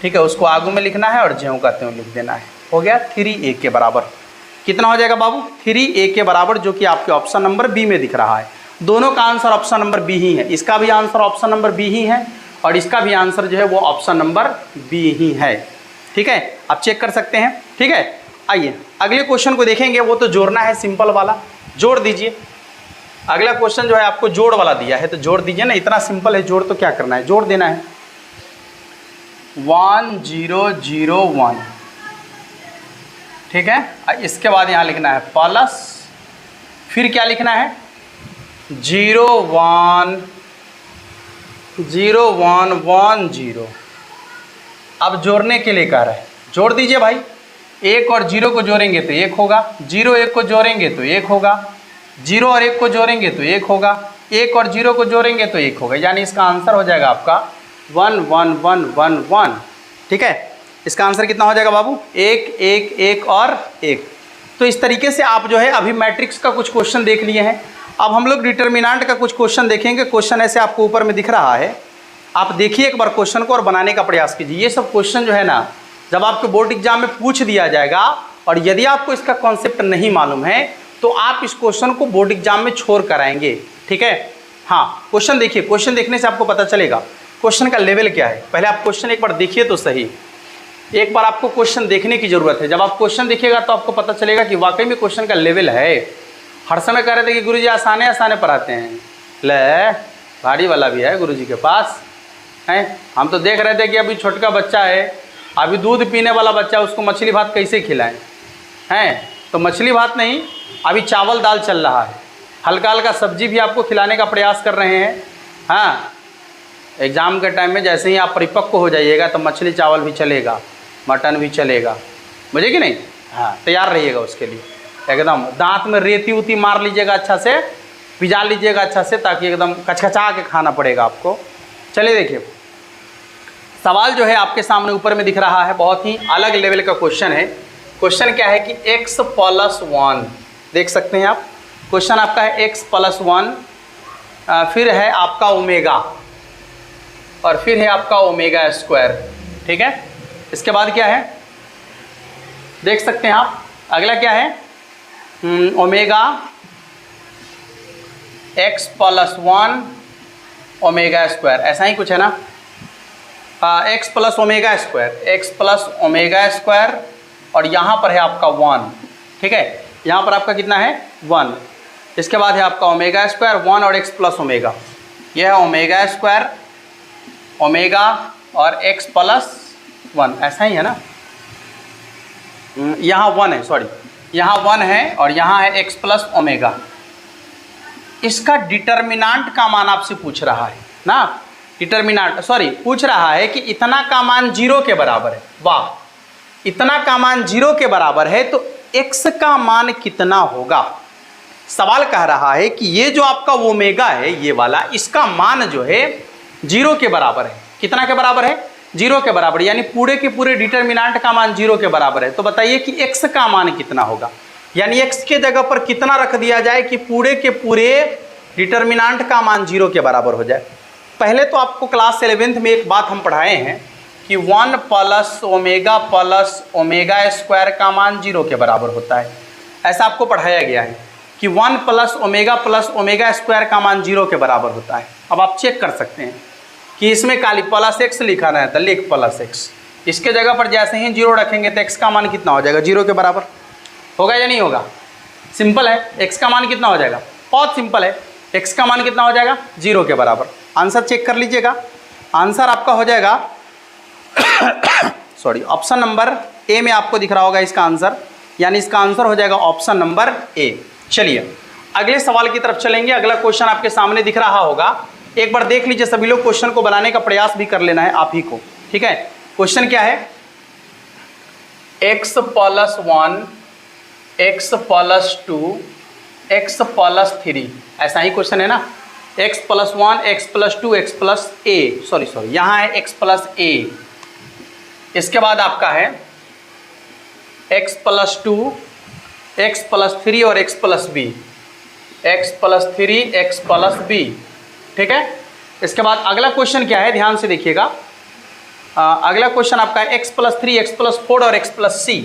ठीक है, उसको आगू में लिखना है और ज्यों का त्यों लिख देना है। हो गया 3a के बराबर। कितना हो जाएगा बाबू, 3a के बराबर, जो कि आपके ऑप्शन नंबर बी में दिख रहा है। दोनों का आंसर ऑप्शन नंबर बी ही है, इसका भी आंसर ऑप्शन नंबर बी ही है और इसका भी आंसर जो है वो ऑप्शन नंबर बी ही है। ठीक है, आप चेक कर सकते हैं। ठीक है, आइए अगले क्वेश्चन को देखेंगे। वो तो जोड़ना है, सिंपल वाला, जोड़ दीजिए। अगला क्वेश्चन जो है आपको जोड़ वाला दिया है, तो जोड़ दीजिए ना, इतना सिंपल है जोड़, तो क्या करना है, जोड़ देना है। 1 0 0 1, ठीक है, इसके बाद यहाँ लिखना है प्लस, फिर क्या लिखना है 0 1 0 1 1 0, अब जोड़ने के लिए कह रहा है, जोड़ दीजिए भाई। 1 और 0 को जोड़ेंगे तो 1 होगा, 0 1 को जोड़ेंगे तो 1 होगा, 0 और 1 को जोड़ेंगे तो 1 होगा, 1 और 0 को जोड़ेंगे तो 1 होगा। यानी इसका आंसर हो जाएगा आपका 1 1 1 1 1। ठीक है, इसका आंसर कितना हो जाएगा बाबू? 1 1 1 और 1। तो इस तरीके से आप जो है अभी मैट्रिक्स का कुछ क्वेश्चन देख लिए हैं। अब हम लोग डिटर्मिनेंट का कुछ क्वेश्चन देखेंगे। क्वेश्चन ऐसे आपको ऊपर में दिख रहा है, आप देखिए एक बार क्वेश्चन को और बनाने का प्रयास कीजिए। ये सब क्वेश्चन जो है ना, जब आपके बोर्ड एग्जाम में पूछ दिया जाएगा और यदि आपको इसका कॉन्सेप्ट नहीं मालूम है तो आप इस क्वेश्चन को बोर्ड एग्जाम में छोड़ कर आएंगे। ठीक है, हाँ क्वेश्चन देखिए, क्वेश्चन देखने से आपको पता चलेगा क्वेश्चन का लेवल क्या है। पहले आप क्वेश्चन एक बार देखिए तो सही, एक बार आपको क्वेश्चन देखने की जरूरत है। जब आप क्वेश्चन देखिएगा तो आपको पता चलेगा कि वाकई में क्वेश्चन का लेवल है। हर समय कह रहे थे कि गुरुजी आसाने आसाने पढ़ाते हैं, ले भारी वाला भी है गुरुजी के पास हैं। हम तो देख रहे थे कि अभी छोटका बच्चा है, अभी दूध पीने वाला बच्चा, उसको मछली भात कैसे खिलाएं हैं। तो मछली भात नहीं, अभी चावल दाल चल रहा है, हल्का हल्का सब्जी भी आपको खिलाने का प्रयास कर रहे हैं। हाँ, एग्ज़ाम के टाइम में जैसे ही आप परिपक्व हो जाइएगा तो मछली चावल भी चलेगा, मटन भी चलेगा, मुझे कि नहीं। हाँ, तैयार रहिएगा उसके लिए एकदम। दांत में रेती उती मार लीजिएगा, अच्छा से पिजा लीजिएगा अच्छा से, ताकि एकदम कचकचा के खाना पड़ेगा आपको। चलिए देखिए, सवाल जो है आपके सामने ऊपर में दिख रहा है, बहुत ही अलग लेवल का क्वेश्चन है। क्वेश्चन क्या है कि x + 1, देख सकते हैं आप। क्वेश्चन आपका है x + 1, फिर है आपका ओमेगा, और फिर है आपका ओमेगा स्क्वायर। ठीक है, इसके बाद क्या है देख सकते हैं आप। अगला क्या है, ओमेगा x + 1 ओमेगा स्क्वायर, ऐसा ही कुछ है ना। x + omega square, x + omega square, और यहाँ पर है आपका 1। ठीक है, यहाँ पर आपका कितना है 1। इसके बाद है आपका ओमेगा स्क्वायर 1 और x + ओमेगा। यह है ओमेगा स्क्वायर, ओमेगा और x + 1, ऐसा ही है ना। यहाँ 1 है, सॉरी यहाँ 1 है और यहाँ है x + ओमेगा। इसका डिटर्मिनेंट का मान आपसे पूछ रहा है ना, डिटर्मिनेंट सॉरी पूछ रहा है कि इतना का मान 0 के बराबर है। वाह, इतना का मान 0 के बराबर है तो x का मान कितना होगा। सवाल कह रहा है कि ये जो आपका ओमेगा है ये वाला, इसका मान जो है 0 के बराबर है। कितना के बराबर है? 0 के बराबर, यानी पूरे के पूरे डिटर्मिनेंट का मान 0 के बराबर है। तो बताइए कि x का मान कितना होगा, यानी x के जगह पर कितना रख दिया जाए कि पूरे के पूरे डिटर्मिनेंट का मान 0 के बराबर हो जाए। पहले तो आपको क्लास 11th में एक बात हम पढ़ाए हैं कि 1 + ओमेगा स्क्वायर का मान 0 के बराबर होता है। ऐसा आपको पढ़ाया गया है कि 1 + ओमेगा स्क्वायर का मान 0 के बराबर होता है। अब आप चेक कर सकते हैं कि इसमें खाली +x लिखा रहता है, लिख +x। इसके जगह पर जैसे ही 0 रखेंगे तो x का मान कितना हो जाएगा? 0 के बराबर होगा या नहीं होगा? सिंपल है, x का मान कितना हो जाएगा? बहुत सिंपल है, x का मान कितना हो जाएगा? 0 के बराबर। आंसर चेक कर लीजिएगा, आंसर आपका हो जाएगा सॉरी ऑप्शन नंबर ए में आपको दिख रहा होगा इसका आंसर, यानी इसका आंसर हो जाएगा ऑप्शन नंबर ए। चलिए अगले सवाल की तरफ चलेंगे। अगला क्वेश्चन आपके सामने दिख रहा होगा, एक बार देख लीजिए। सभी लोग क्वेश्चन को बनाने का प्रयास भी कर लेना है आप ही को, ठीक है। क्वेश्चन क्या है? x + 1, x + 2, x + 3, ऐसा ही क्वेश्चन है ना। x + 1, x + 2, x + a, sorry यहाँ है x + a। इसके बाद आपका है x + 2, x + 3 और x + b, x + 3, x + b, ठीक है। इसके बाद अगला क्वेश्चन क्या है, ध्यान से देखिएगा। अगला क्वेश्चन आपका है x + 3, x + 4 और x + c,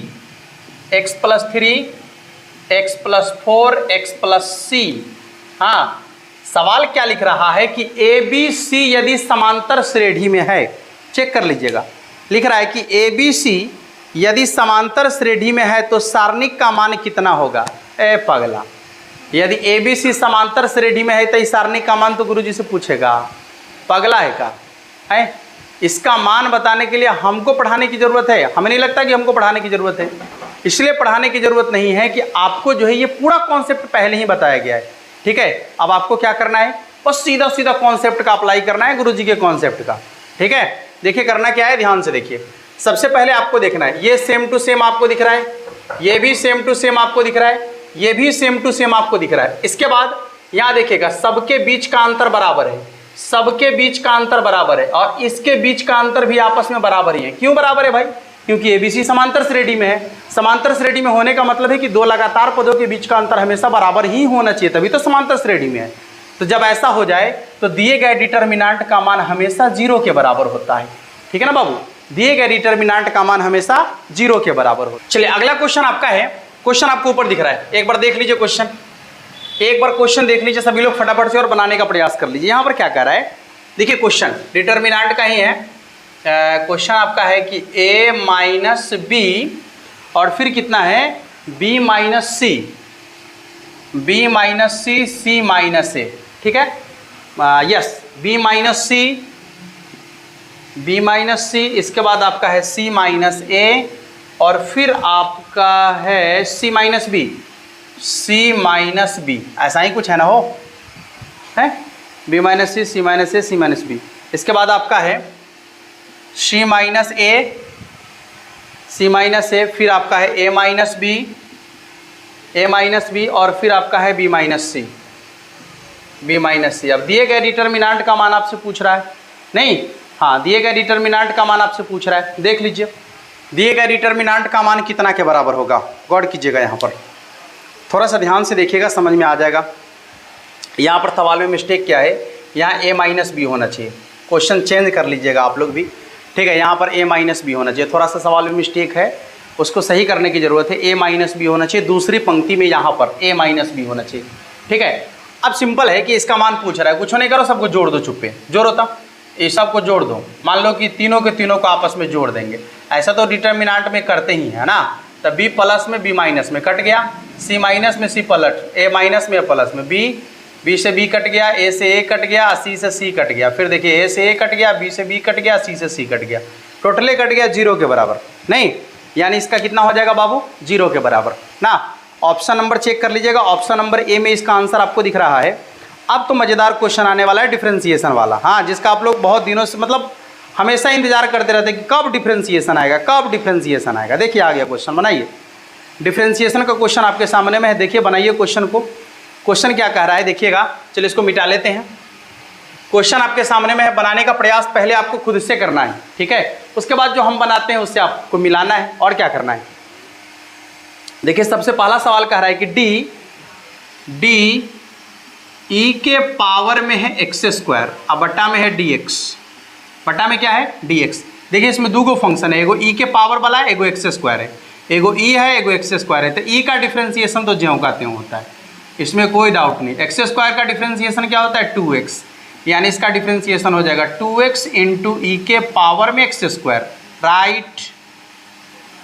x + 3, x + 4, x + c। हाँ, सवाल क्या लिख रहा है कि ए बी सी यदि समांतर श्रेणी में है, चेक कर लीजिएगा। लिख रहा है कि ए बी सी यदि समांतर श्रेणी में है तो सारणिक का मान कितना होगा? ए पगला, यदि ए बी सी समांतर श्रेणी में है तो इस सारणिक का मान तो गुरुजी से पूछेगा। पगला है का है? इसका मान बताने के लिए हमको पढ़ाने की ज़रूरत है? हमें नहीं लगता कि हमको पढ़ाने की ज़रूरत है, इसलिए पढ़ाने की ज़रूरत नहीं है कि आपको जो है ये पूरा कॉन्सेप्ट पहले ही बताया गया है, ठीक है। अब आपको क्या करना है, बस सीधा सीधा कॉन्सेप्ट का अप्लाई करना है, गुरुजी के कॉन्सेप्ट का, ठीक है। देखिए करना क्या है, ध्यान से देखिए। सबसे पहले आपको देखना है ये सेम टू सेम आपको दिख रहा है, ये भी सेम टू सेम आपको दिख रहा है, ये भी सेम टू सेम आपको दिख रहा है। इसके बाद यहाँ देखिएगा सबके बीच का अंतर बराबर है, सबके बीच का अंतर बराबर है और इसके बीच का अंतर भी आपस में बराबर ही है। क्यों बराबर है भाई? क्योंकि एबीसी समांतर श्रेणी में है। समांतर श्रेणी में होने का मतलब है कि दो लगातार पदों के बीच का अंतर हमेशा बराबर ही होना चाहिए, तभी तो समांतर श्रेणी में है। तो जब ऐसा हो जाए तो दिए गए डिटर्मिनेंट का मान हमेशा 0 के बराबर होता है। ठीक है ना बाबू, दिए गए डिटर्मिनेंट का मान हमेशा 0 के बराबर हो। चलिए अगला क्वेश्चन आपका है, क्वेश्चन आपको ऊपर दिख रहा है, एक बार देख लीजिए क्वेश्चन, एक बार क्वेश्चन देख लीजिए सभी लोग फटाफट से और बनाने का प्रयास कर लीजिए। यहाँ पर क्या कह रहा है, देखिए क्वेश्चन डिटर्मिनेंट का ही है। क्वेश्चन आपका है कि a माइनस बी और फिर कितना है b minus C, b minus C, c minus ए। ठीक है, yes, b minus C, b minus सी, इसके बाद आपका है c माइनस ए और फिर आपका है c minus B, c minus B, ऐसा ही कुछ है ना, हो है b minus C, c minus A, c minus B. इसके बाद आपका है c minus A, c minus A, फिर आपका है a minus B, a minus B और फिर आपका है b minus C, b minus C. अब दिए गए डिटर्मिनेंट का मान आपसे पूछ रहा है, नहीं, हाँ, दिए गए डिटर्मिनेंट का मान आपसे पूछ रहा है। देख लीजिए दिए गए डिटर्मिनेंट का मान कितना के बराबर होगा, गौर कीजिएगा, यहाँ पर थोड़ा सा ध्यान से देखिएगा, समझ में आ जाएगा। यहाँ पर सवाल में मिस्टेक क्या है, यहाँ a माइनस बी होना चाहिए, क्वेश्चन चेंज कर लीजिएगा आप लोग भी। ठीक है, यहाँ पर a माइनस बी होना चाहिए, थोड़ा सा सवाल में मिस्टेक है, उसको सही करने की ज़रूरत है। a माइनस बी होना चाहिए, दूसरी पंक्ति में यहाँ पर a माइनस बी होना चाहिए। ठीक है, अब सिंपल है कि इसका मान पूछ रहा है, कुछ नहीं करो, सबको जोड़ दो, चुप्पे जोड़ो, तब ये सबको जोड़ दो। मान लो कि तीनों के तीनों को आपस में जोड़ देंगे, ऐसा तो डिटर्मिनेंट में करते ही है ना। तब b प्लस में b माइनस में कट गया, c माइनस में c पलट, a माइनस में a प्लस में b से b कट गया, a से a कट गया, c से c कट गया, फिर देखिए a से a कट गया, b से b कट गया, c से c कट गया, टोटले कट गया 0 के बराबर, नहीं, यानी इसका कितना हो जाएगा बाबू, 0 के बराबर ना। ऑप्शन नंबर चेक कर लीजिएगा, ऑप्शन नंबर ए में इसका आंसर आपको दिख रहा है। अब तो मज़ेदार क्वेश्चन आने वाला है डिफरेंशिएशन वाला, हाँ, जिसका आप लोग बहुत दिनों से मतलब हमेशा इंतजार करते रहते हैं कि कब डिफरेंशिएशन आएगा, कब डिफरेंशिएशन आएगा। देखिए आ गया क्वेश्चन, बनाइए। डिफरेंशिएशन का क्वेश्चन आपके सामने में है, देखिए बनाइए क्वेश्चन को। क्वेश्चन क्या कह रहा है देखिएगा, चलिए इसको मिटा लेते हैं। क्वेश्चन आपके सामने में है, बनाने का प्रयास पहले आपको खुद से करना है, ठीक है, उसके बाद जो हम बनाते हैं उससे आपको मिलाना है और क्या करना है। देखिए सबसे पहला सवाल कह रहा है कि डी ई के पावर में है एक्स स्क्वायर, अब बट्टा में है डी एक्स, बट्टा में क्या है डी एक्स। देखिए इसमें दो गो फंक्शन है, एगो ई के पावर वाला है, एगो एक्स स्क्वायर है, एगो ई है, एगो एक्स स्क्वायर है। तो ई का डिफ्रेंसिएशन तो ज्यों का त्यों होता है, इसमें कोई डाउट नहीं। एक्स स्क्वायर का डिफ्रेंसिएशन क्या होता है 2x, यानी इसका डिफ्रेंसिएशन हो जाएगा 2x इंटू ई के पावर में X square, right,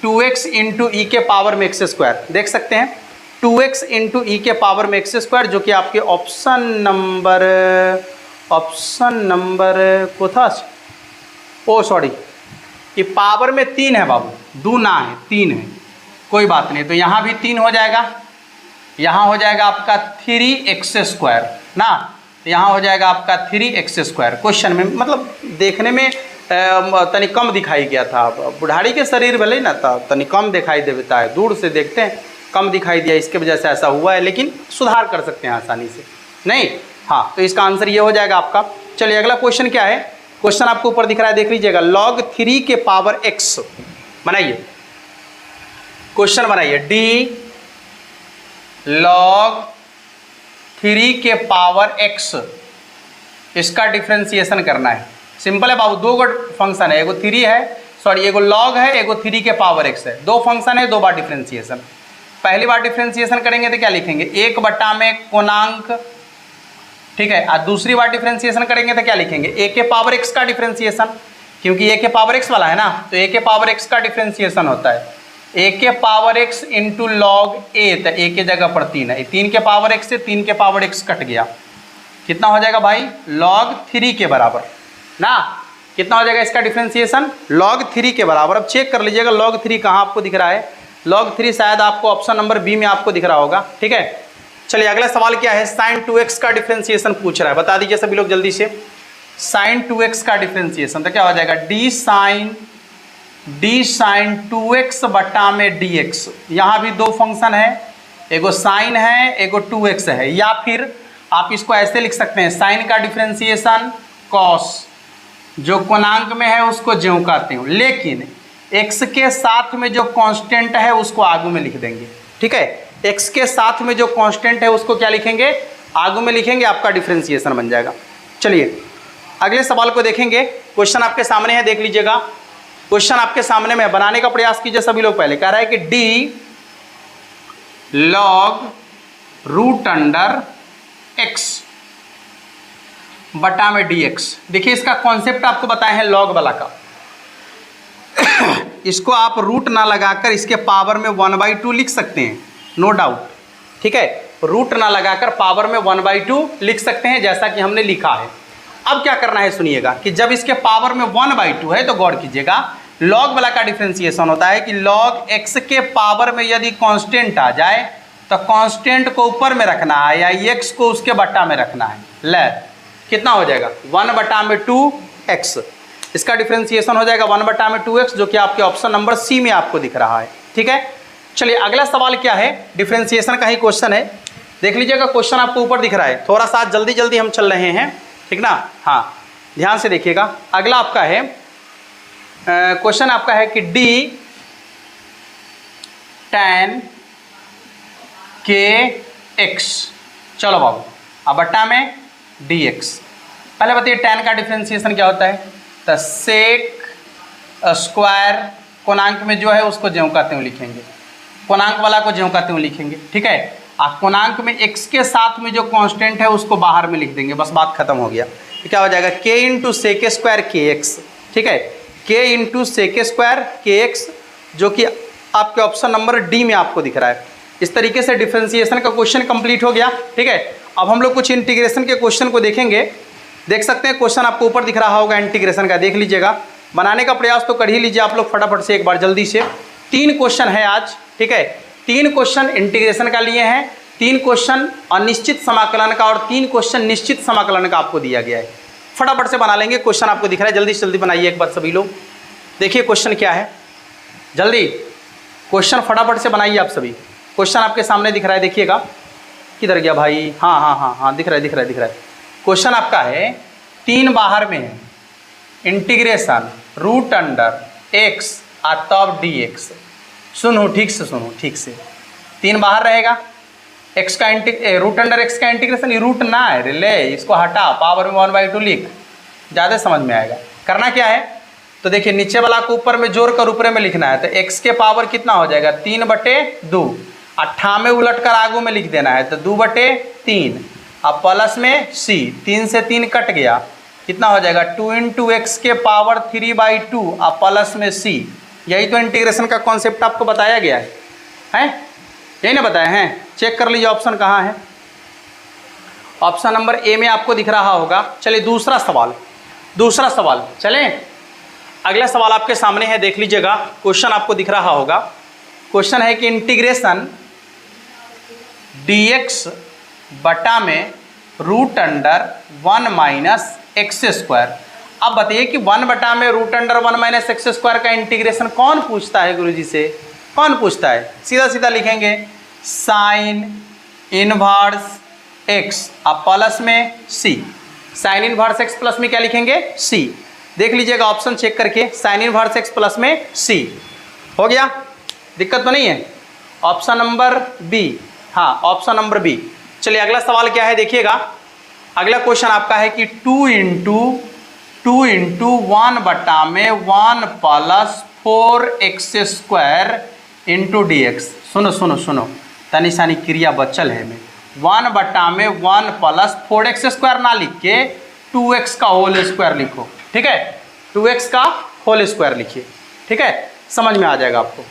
2x into E के पावर में एक्स स्क्वायर। देख सकते हैं 2x इंटू ई के पावर में एक्स स्क्वायर, जो कि आपके ऑप्शन नंबर को था, ओ सॉरी, ये पावर में 3 है बाबू, 2 ना है 3 है, कोई बात नहीं। तो यहाँ भी 3 हो जाएगा, यहाँ हो जाएगा आपका 3x स्क्वायर ना, यहाँ हो जाएगा आपका 3x स्क्वायर। क्वेश्चन में मतलब देखने में तनी कम दिखाई गया था, बुढ़ाड़ी के शरीर भले ना था, तनी कम दिखाई देता है, दूर से देखते हैं कम दिखाई दिया, इसके वजह से ऐसा हुआ है, लेकिन सुधार कर सकते हैं आसानी से, नहीं, हाँ, तो इसका आंसर ये हो जाएगा आपका। चलिए अगला क्वेश्चन क्या है, क्वेश्चन आपको ऊपर दिख रहा है, देख लीजिएगा, log 3 के पावर x, बनाइए क्वेश्चन, बनाइए डी log 3 के पावर x, इसका डिफ्रेंसिएशन करना है। सिंपल है बाबू, दो फंक्शन है, एगो 3 है, सॉरी एगो log है, एगो 3 के पावर x है, दो फंक्शन है, 2 बार डिफ्रेंसिएशन। पहली बार डिफ्रेंसिएशन करेंगे तो क्या लिखेंगे, 1 बटा में कोणांक, ठीक है, और दूसरी बार डिफ्रेंसिएशन करेंगे तो क्या लिखेंगे, a के पावर x का डिफ्रेंसिएशन, क्योंकि a के पावर x वाला है ना, तो a के पावर x का डिफ्रेंसिएशन होता है a के power x into log a, तो a के जगह पर 3 है, 3 के पावर x से 3 के पावर x कट गया, कितना हो जाएगा भाई, log 3 के बराबर ना, कितना हो जाएगा इसका डिफ्रेंसिएशन, log 3 के बराबर। अब चेक कर लीजिएगा log 3 कहाँ आपको दिख रहा है, log 3 शायद आपको ऑप्शन नंबर बी में आपको दिख रहा होगा, ठीक है। चलिए अगला सवाल क्या है, sin 2x का डिफ्रेंसिएशन पूछ रहा है, बता दीजिए सभी लोग जल्दी से। sin 2x का डिफ्रेंसिएशन तो क्या हो जाएगा, d sin D sign 2x बटा में dx। यहाँ भी दो फंक्शन है, एगो साइन है एगो 2x है, या फिर आप इसको ऐसे लिख सकते हैं साइन का डिफ्रेंसिएशन कॉस, जो कोणांक में है उसको ज्यों कहते हो, लेकिन x के साथ में जो कांस्टेंट है उसको आगू में लिख देंगे। ठीक है, x के साथ में जो कांस्टेंट है उसको क्या लिखेंगे, आगू में लिखेंगे, आपका डिफ्रेंसिएशन बन जाएगा। चलिए अगले सवाल को देखेंगे। क्वेश्चन आपके सामने है, देख लीजिएगा। क्वेश्चन आपके सामने में बनाने का प्रयास कीजिए सभी लोग। पहले कह रहा है कि d log root under x बटा में dx। देखिए इसका कॉन्सेप्ट आपको बताए हैं लॉग वाला का। इसको आप रूट ना लगाकर इसके पावर में 1/2 लिख सकते हैं, नो डाउट। ठीक है, रूट ना लगाकर पावर में 1/2 लिख सकते हैं, जैसा कि हमने लिखा है। अब क्या करना है सुनिएगा, कि जब इसके पावर में 1/2 है तो गौर कीजिएगा, लॉग वाला का डिफ्रेंसिएशन होता है कि लॉग x के पावर में यदि कांस्टेंट आ जाए तो कांस्टेंट को ऊपर में रखना है या x को उसके बट्टा में रखना है। ले कितना हो जाएगा 1/2x, इसका डिफ्रेंसिएशन हो जाएगा 1/2x, जो कि आपके ऑप्शन नंबर सी में आपको दिख रहा है। ठीक है, चलिए अगला सवाल क्या है, डिफ्रेंसिएशन का ही क्वेश्चन है। देख लीजिएगा क्वेश्चन आपको ऊपर दिख रहा है, थोड़ा सा जल्दी जल्दी हम चल रहे हैं, ठीक ना। हाँ ध्यान से देखिएगा। अगला आपका है क्वेश्चन आपका है कि d tan kx, चलो बाबू, अब बट्टा में dx। पहले बताइए tan का डिफ्रेंसिएशन क्या होता है, तो सेक स्क्वायर, कोणांक में जो है उसको ज्यों कहते हुए लिखेंगे, कोणांक वाला को ज्यों कहते हुए लिखेंगे। ठीक है, आप कोणांक में x के साथ में जो कांस्टेंट है उसको बाहर में लिख देंगे, बस बात खत्म हो गया। तो क्या हो जाएगा k into sec square kx। ठीक है, k into sec square kx, जो कि आपके ऑप्शन नंबर डी में आपको दिख रहा है। इस तरीके से डिफरेंशिएशन का क्वेश्चन कंप्लीट हो गया। ठीक है, अब हम लोग कुछ इंटीग्रेशन के क्वेश्चन को देखेंगे। देख सकते हैं क्वेश्चन आपको ऊपर दिख रहा होगा इंटीग्रेशन का, देख लीजिएगा। बनाने का प्रयास तो कर ही लीजिए आप लोग फटाफट से एक बार जल्दी से। 3 क्वेश्चन है आज। ठीक है, 3 क्वेश्चन इंटीग्रेशन का लिए हैं, 3 क्वेश्चन अनिश्चित समाकलन का और 3 क्वेश्चन निश्चित समाकलन का आपको दिया गया है। फटाफट से बना लेंगे। क्वेश्चन आपको दिख रहा है, जल्दी से जल्दी बनाइए एक बार सभी लोग। देखिए क्वेश्चन क्या है, जल्दी क्वेश्चन फटाफट से बनाइए आप सभी। क्वेश्चन आपके सामने दिख रहा है, देखिएगा। किधर गया भाई, हाँ हाँ हाँ हाँ, दिख रहा है दिख रहा है दिख रहा है। क्वेश्चन आपका है 3 बाहर में है, इंटीग्रेशन रूट अंडर एक्स और तब डी एक्स। सुनो ठीक से, सुनो ठीक से। 3 बाहर रहेगा, एक्स का रूट अंडर एक्स का इंटीग्रेशन, ये रूट ना है ले, इसको हटा, पावर में 1/2 लिख, ज़्यादा समझ में आएगा। करना क्या है, तो देखिए नीचे वाला को ऊपर में जोड़ कर ऊपर में लिखना है। तो x के पावर कितना हो जाएगा 3/2, 98 उलट कर आगू में लिख देना है, तो 2/3। अब प्लस में c, 3 से 3 कट गया, कितना हो जाएगा 2 इंटू एक्स के पावर 3/2 और प्लस में c। यही तो इंटीग्रेशन का कॉन्सेप्ट आपको बताया गया है यही ना बताया है। चेक कर लीजिए ऑप्शन कहाँ है, ऑप्शन नंबर ए में आपको दिख रहा होगा। चलिए दूसरा सवाल चलें। अगला सवाल आपके सामने है, देख लीजिएगा। क्वेश्चन आपको दिख रहा होगा। क्वेश्चन है कि इंटीग्रेशन dx बटा में root under 1 minus X square. अब बताइए कि 1 बटा में root under 1 minus X square का इंटीग्रेशन कौन पूछता है गुरुजी से, कौन पूछता है। सीधा सीधा लिखेंगे साइन इनवर्स एक्स अब प्लस में c। Sine inverse x plus में क्या लिखेंगे c। देख लीजिएगा ऑप्शन चेक करके, साइन इनवर्स एक्स प्लस में c हो गया, दिक्कत तो नहीं है। ऑप्शन नंबर बी, हाँ ऑप्शन नंबर बी। चलिए अगला सवाल क्या है, देखिएगा। अगला क्वेश्चन आपका है कि 2 इंटू 1 बटा में 1 plus 4x square into D x. सुनो सुनो सुनो, तनी सानी क्रिया बचल है में 1 बटा में 1 प्लस 4x स्क्वायर ना लिख के 2x का होल स्क्वायर लिखो। ठीक है, 2x का होल स्क्वायर लिखिए। ठीक है, समझ में आ जाएगा आपको।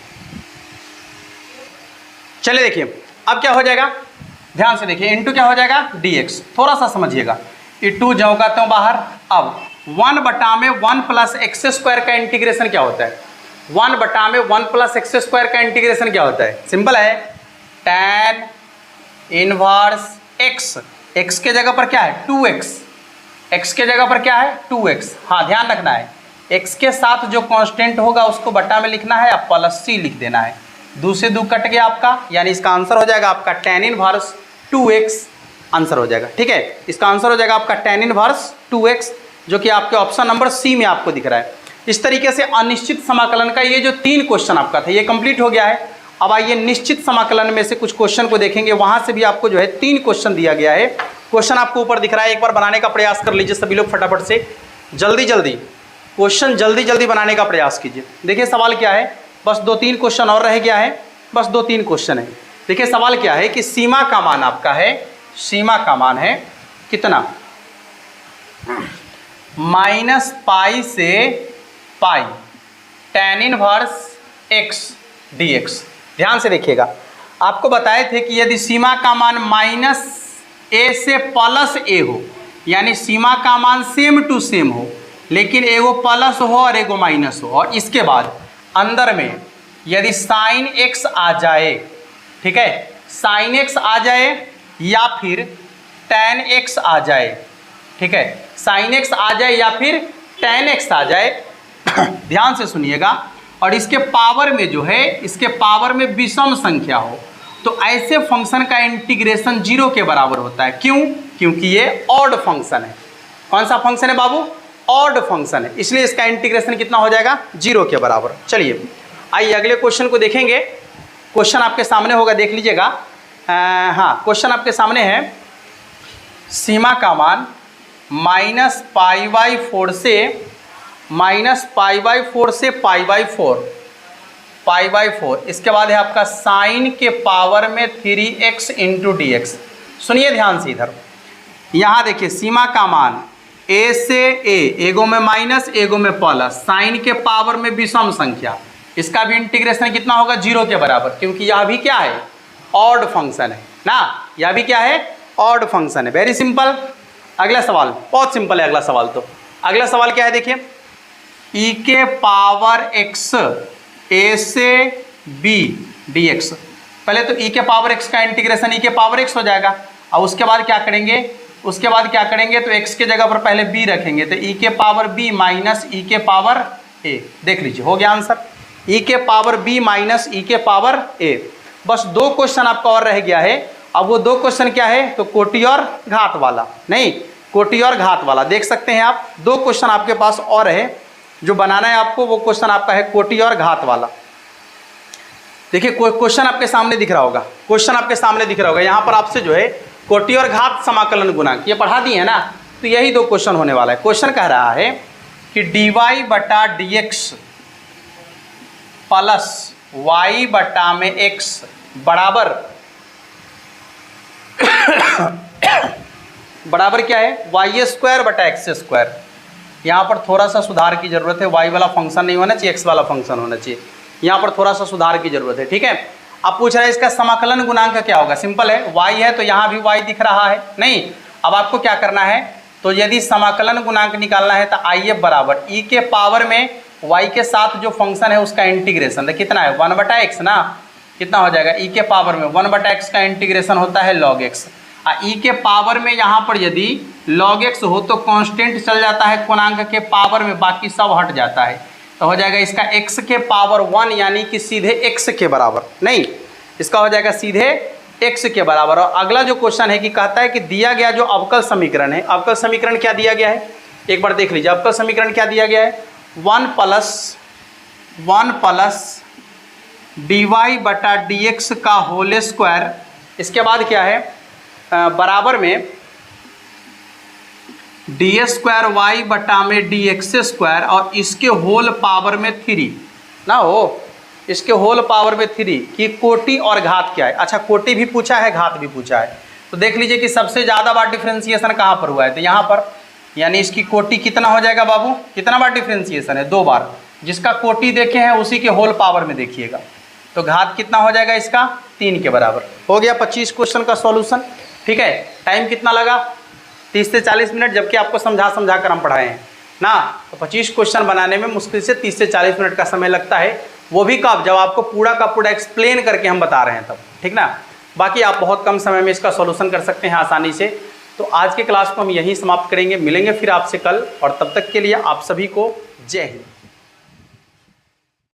चलिए देखिए अब क्या हो जाएगा, ध्यान से देखिए। इंटू क्या हो जाएगा dx, थोड़ा सा समझिएगा। ये 2 जाओ कहते हो बाहर। अब 1 बटा में 1 प्लस एक्स स्क्वायर का इंटीग्रेशन क्या होता है, 1 बटा में 1 प्लस एक्स स्क्वायर का इंटीग्रेशन क्या होता है, सिंपल है, tan इनवर्स x। x के जगह पर क्या है 2x, x के जगह पर क्या है 2x। हाँ ध्यान रखना है, x के साथ जो कांस्टेंट होगा उसको बटा में लिखना है, आप प्लस c लिख देना है। 2 से 2 कट गया आपका, यानी इसका आंसर हो जाएगा आपका tan इनवर्स 2x आंसर हो जाएगा। ठीक है, इसका आंसर हो जाएगा आपका tan इनवर्स 2x, जो कि आपके ऑप्शन नंबर सी में आपको दिख रहा है। इस तरीके से अनिश्चित समाकलन का ये जो 3 क्वेश्चन आपका था ये कंप्लीट हो गया है। अब आइए निश्चित समाकलन में से कुछ क्वेश्चन को देखेंगे, वहां से भी आपको जो है 3 क्वेश्चन दिया गया है। क्वेश्चन आपको ऊपर दिख रहा है, एक बार बनाने का प्रयास कर लीजिए सभी लोग फटाफट से, जल्दी जल्दी क्वेश्चन जल्दी जल्दी बनाने का प्रयास कीजिए। देखिए सवाल क्या है, बस 2-3 क्वेश्चन और रह गया है, बस 2-3 क्वेश्चन है। देखिए सवाल क्या है कि सीमा का मान आपका है, सीमा का मान है कितना, -π से पाई tan इनवर्स x dx। ध्यान से देखिएगा, आपको बताए थे कि यदि सीमा का मान -a से +a हो, यानी सीमा का मान सेम टू सेम हो, लेकिन एगो प्लस हो और एगो माइनस हो, और इसके बाद अंदर में यदि sin x आ जाए, ठीक है, sin x आ जाए या फिर tan x आ जाए, ठीक है, sin x आ जाए या फिर tan x आ जाए, ध्यान से सुनिएगा, और इसके पावर में जो है, इसके पावर में विषम संख्या हो, तो ऐसे फंक्शन का इंटीग्रेशन 0 के बराबर होता है। क्यों? क्योंकि ये ऑड फंक्शन है। कौन सा फंक्शन है बाबू? ऑड फंक्शन है, इसलिए इसका इंटीग्रेशन कितना हो जाएगा? 0 के बराबर। चलिए आइए अगले क्वेश्चन को देखेंगे। क्वेश्चन आपके सामने होगा, देख लीजिएगा। हाँ, क्वेश्चन आपके सामने है, सीमा का मान -π/4 से -π/4 से π/4, इसके बाद है आपका साइन के पावर में 3x × dx। सुनिए ध्यान से, इधर यहाँ देखिए सीमा का मान a से a, एगो में माइनस एगो में प्लस, साइन के पावर में विषम संख्या, इसका भी इंटीग्रेशन कितना होगा? 0 के बराबर, क्योंकि यह भी क्या है? ऑड फंक्शन है ना, यह भी क्या है? ऑड फंक्शन है। Very simple. अगला सवाल बहुत सिंपल है। अगला सवाल तो अगला सवाल क्या है, देखिए, e के पावर x a से b dx। पहले तो e के पावर x का इंटीग्रेशन e के पावर x हो जाएगा, और उसके बाद क्या करेंगे? उसके बाद क्या करेंगे? तो x के जगह पर पहले b रखेंगे, तो e के पावर b माइनस e के पावर a। देख लीजिए, हो गया आंसर, e के पावर b माइनस e के पावर a। बस 2 क्वेश्चन आपका और रह गया है। अब वो 2 क्वेश्चन क्या है? तो कोटि और घात वाला, नहीं, कोटि और घात वाला। देख सकते हैं आप, 2 क्वेश्चन आपके पास और है, जो बनाना है आपको, वो क्वेश्चन आपका है कोटि और घात वाला। देखिए क्वेश्चन आपके सामने दिख रहा होगा, क्वेश्चन आपके सामने दिख रहा होगा। यहाँ पर आपसे जो है कोटि और घात समाकलन गुणांक ये पढ़ा दिए है ना, तो यही 2 क्वेश्चन होने वाला है। क्वेश्चन कह रहा है कि dy/dx प्लस y/x बराबर बराबर क्या है? y²/x²। यहाँ पर थोड़ा सा सुधार की जरूरत है, y वाला फंक्शन नहीं होना चाहिए, x वाला फंक्शन होना चाहिए। यहाँ पर थोड़ा सा सुधार की जरूरत है, ठीक है। अब पूछ रहा है इसका समाकलन गुणांक क्या होगा? सिंपल है, y है तो यहाँ भी y दिख रहा है, नहीं। अब आपको क्या करना है? तो यदि समाकलन गुणांक निकालना है तो IF बराबर e के पावर में y के साथ जो फंक्शन है उसका इंटीग्रेशन, तो कितना है? 1/x ना, कितना हो जाएगा? e के पावर में 1/x का इंटीग्रेशन होता है log x। e के पावर में यहाँ पर यदि log x हो तो कांस्टेंट चल जाता है पूर्णांक के पावर में, बाकी सब हट जाता है, तो हो जाएगा इसका x के पावर 1, यानी कि सीधे x के बराबर, नहीं, इसका हो जाएगा सीधे x के बराबर। और अगला जो क्वेश्चन है कि कहता है कि दिया गया जो अवकल समीकरण है, अवकल समीकरण क्या दिया गया है? एक बार देख लीजिए, अवकल समीकरण क्या दिया गया है? 1 प्लस dy/dx का होल स्क्वायर, इसके बाद क्या है? बराबर में d² y/dx², और इसके होल पावर में 3 ना हो, इसके होल पावर में 3 की कोटि और घात क्या है? अच्छा, कोटि भी पूछा है, घात भी पूछा है। तो देख लीजिए कि सबसे ज़्यादा बार डिफ्रेंसिएशन कहाँ पर हुआ है? तो यहाँ पर, यानी इसकी कोटि कितना हो जाएगा बाबू? कितना बार डिफ्रेंसिएशन है? 2 बार। जिसका कोटि देखे हैं उसी के होल पावर में देखिएगा, तो घात कितना हो जाएगा इसका? 3 के बराबर। हो गया 25 क्वेश्चन का सॉल्यूशन, ठीक है। टाइम कितना लगा? 30 से 40 मिनट, जबकि आपको समझा कर हम पढ़ाए हैं ना। तो 25 क्वेश्चन बनाने में मुश्किल से 30 से 40 मिनट का समय लगता है, वो भी कब? जब आपको पूरा का पूरा एक्सप्लेन करके हम बता रहे हैं तब, ठीक ना। बाकी आप बहुत कम समय में इसका सॉल्यूशन कर सकते हैं आसानी से। तो आज के क्लास को हम यहीं समाप्त करेंगे, मिलेंगे फिर आपसे कल, और तब तक के लिए आप सभी को जय हिंद।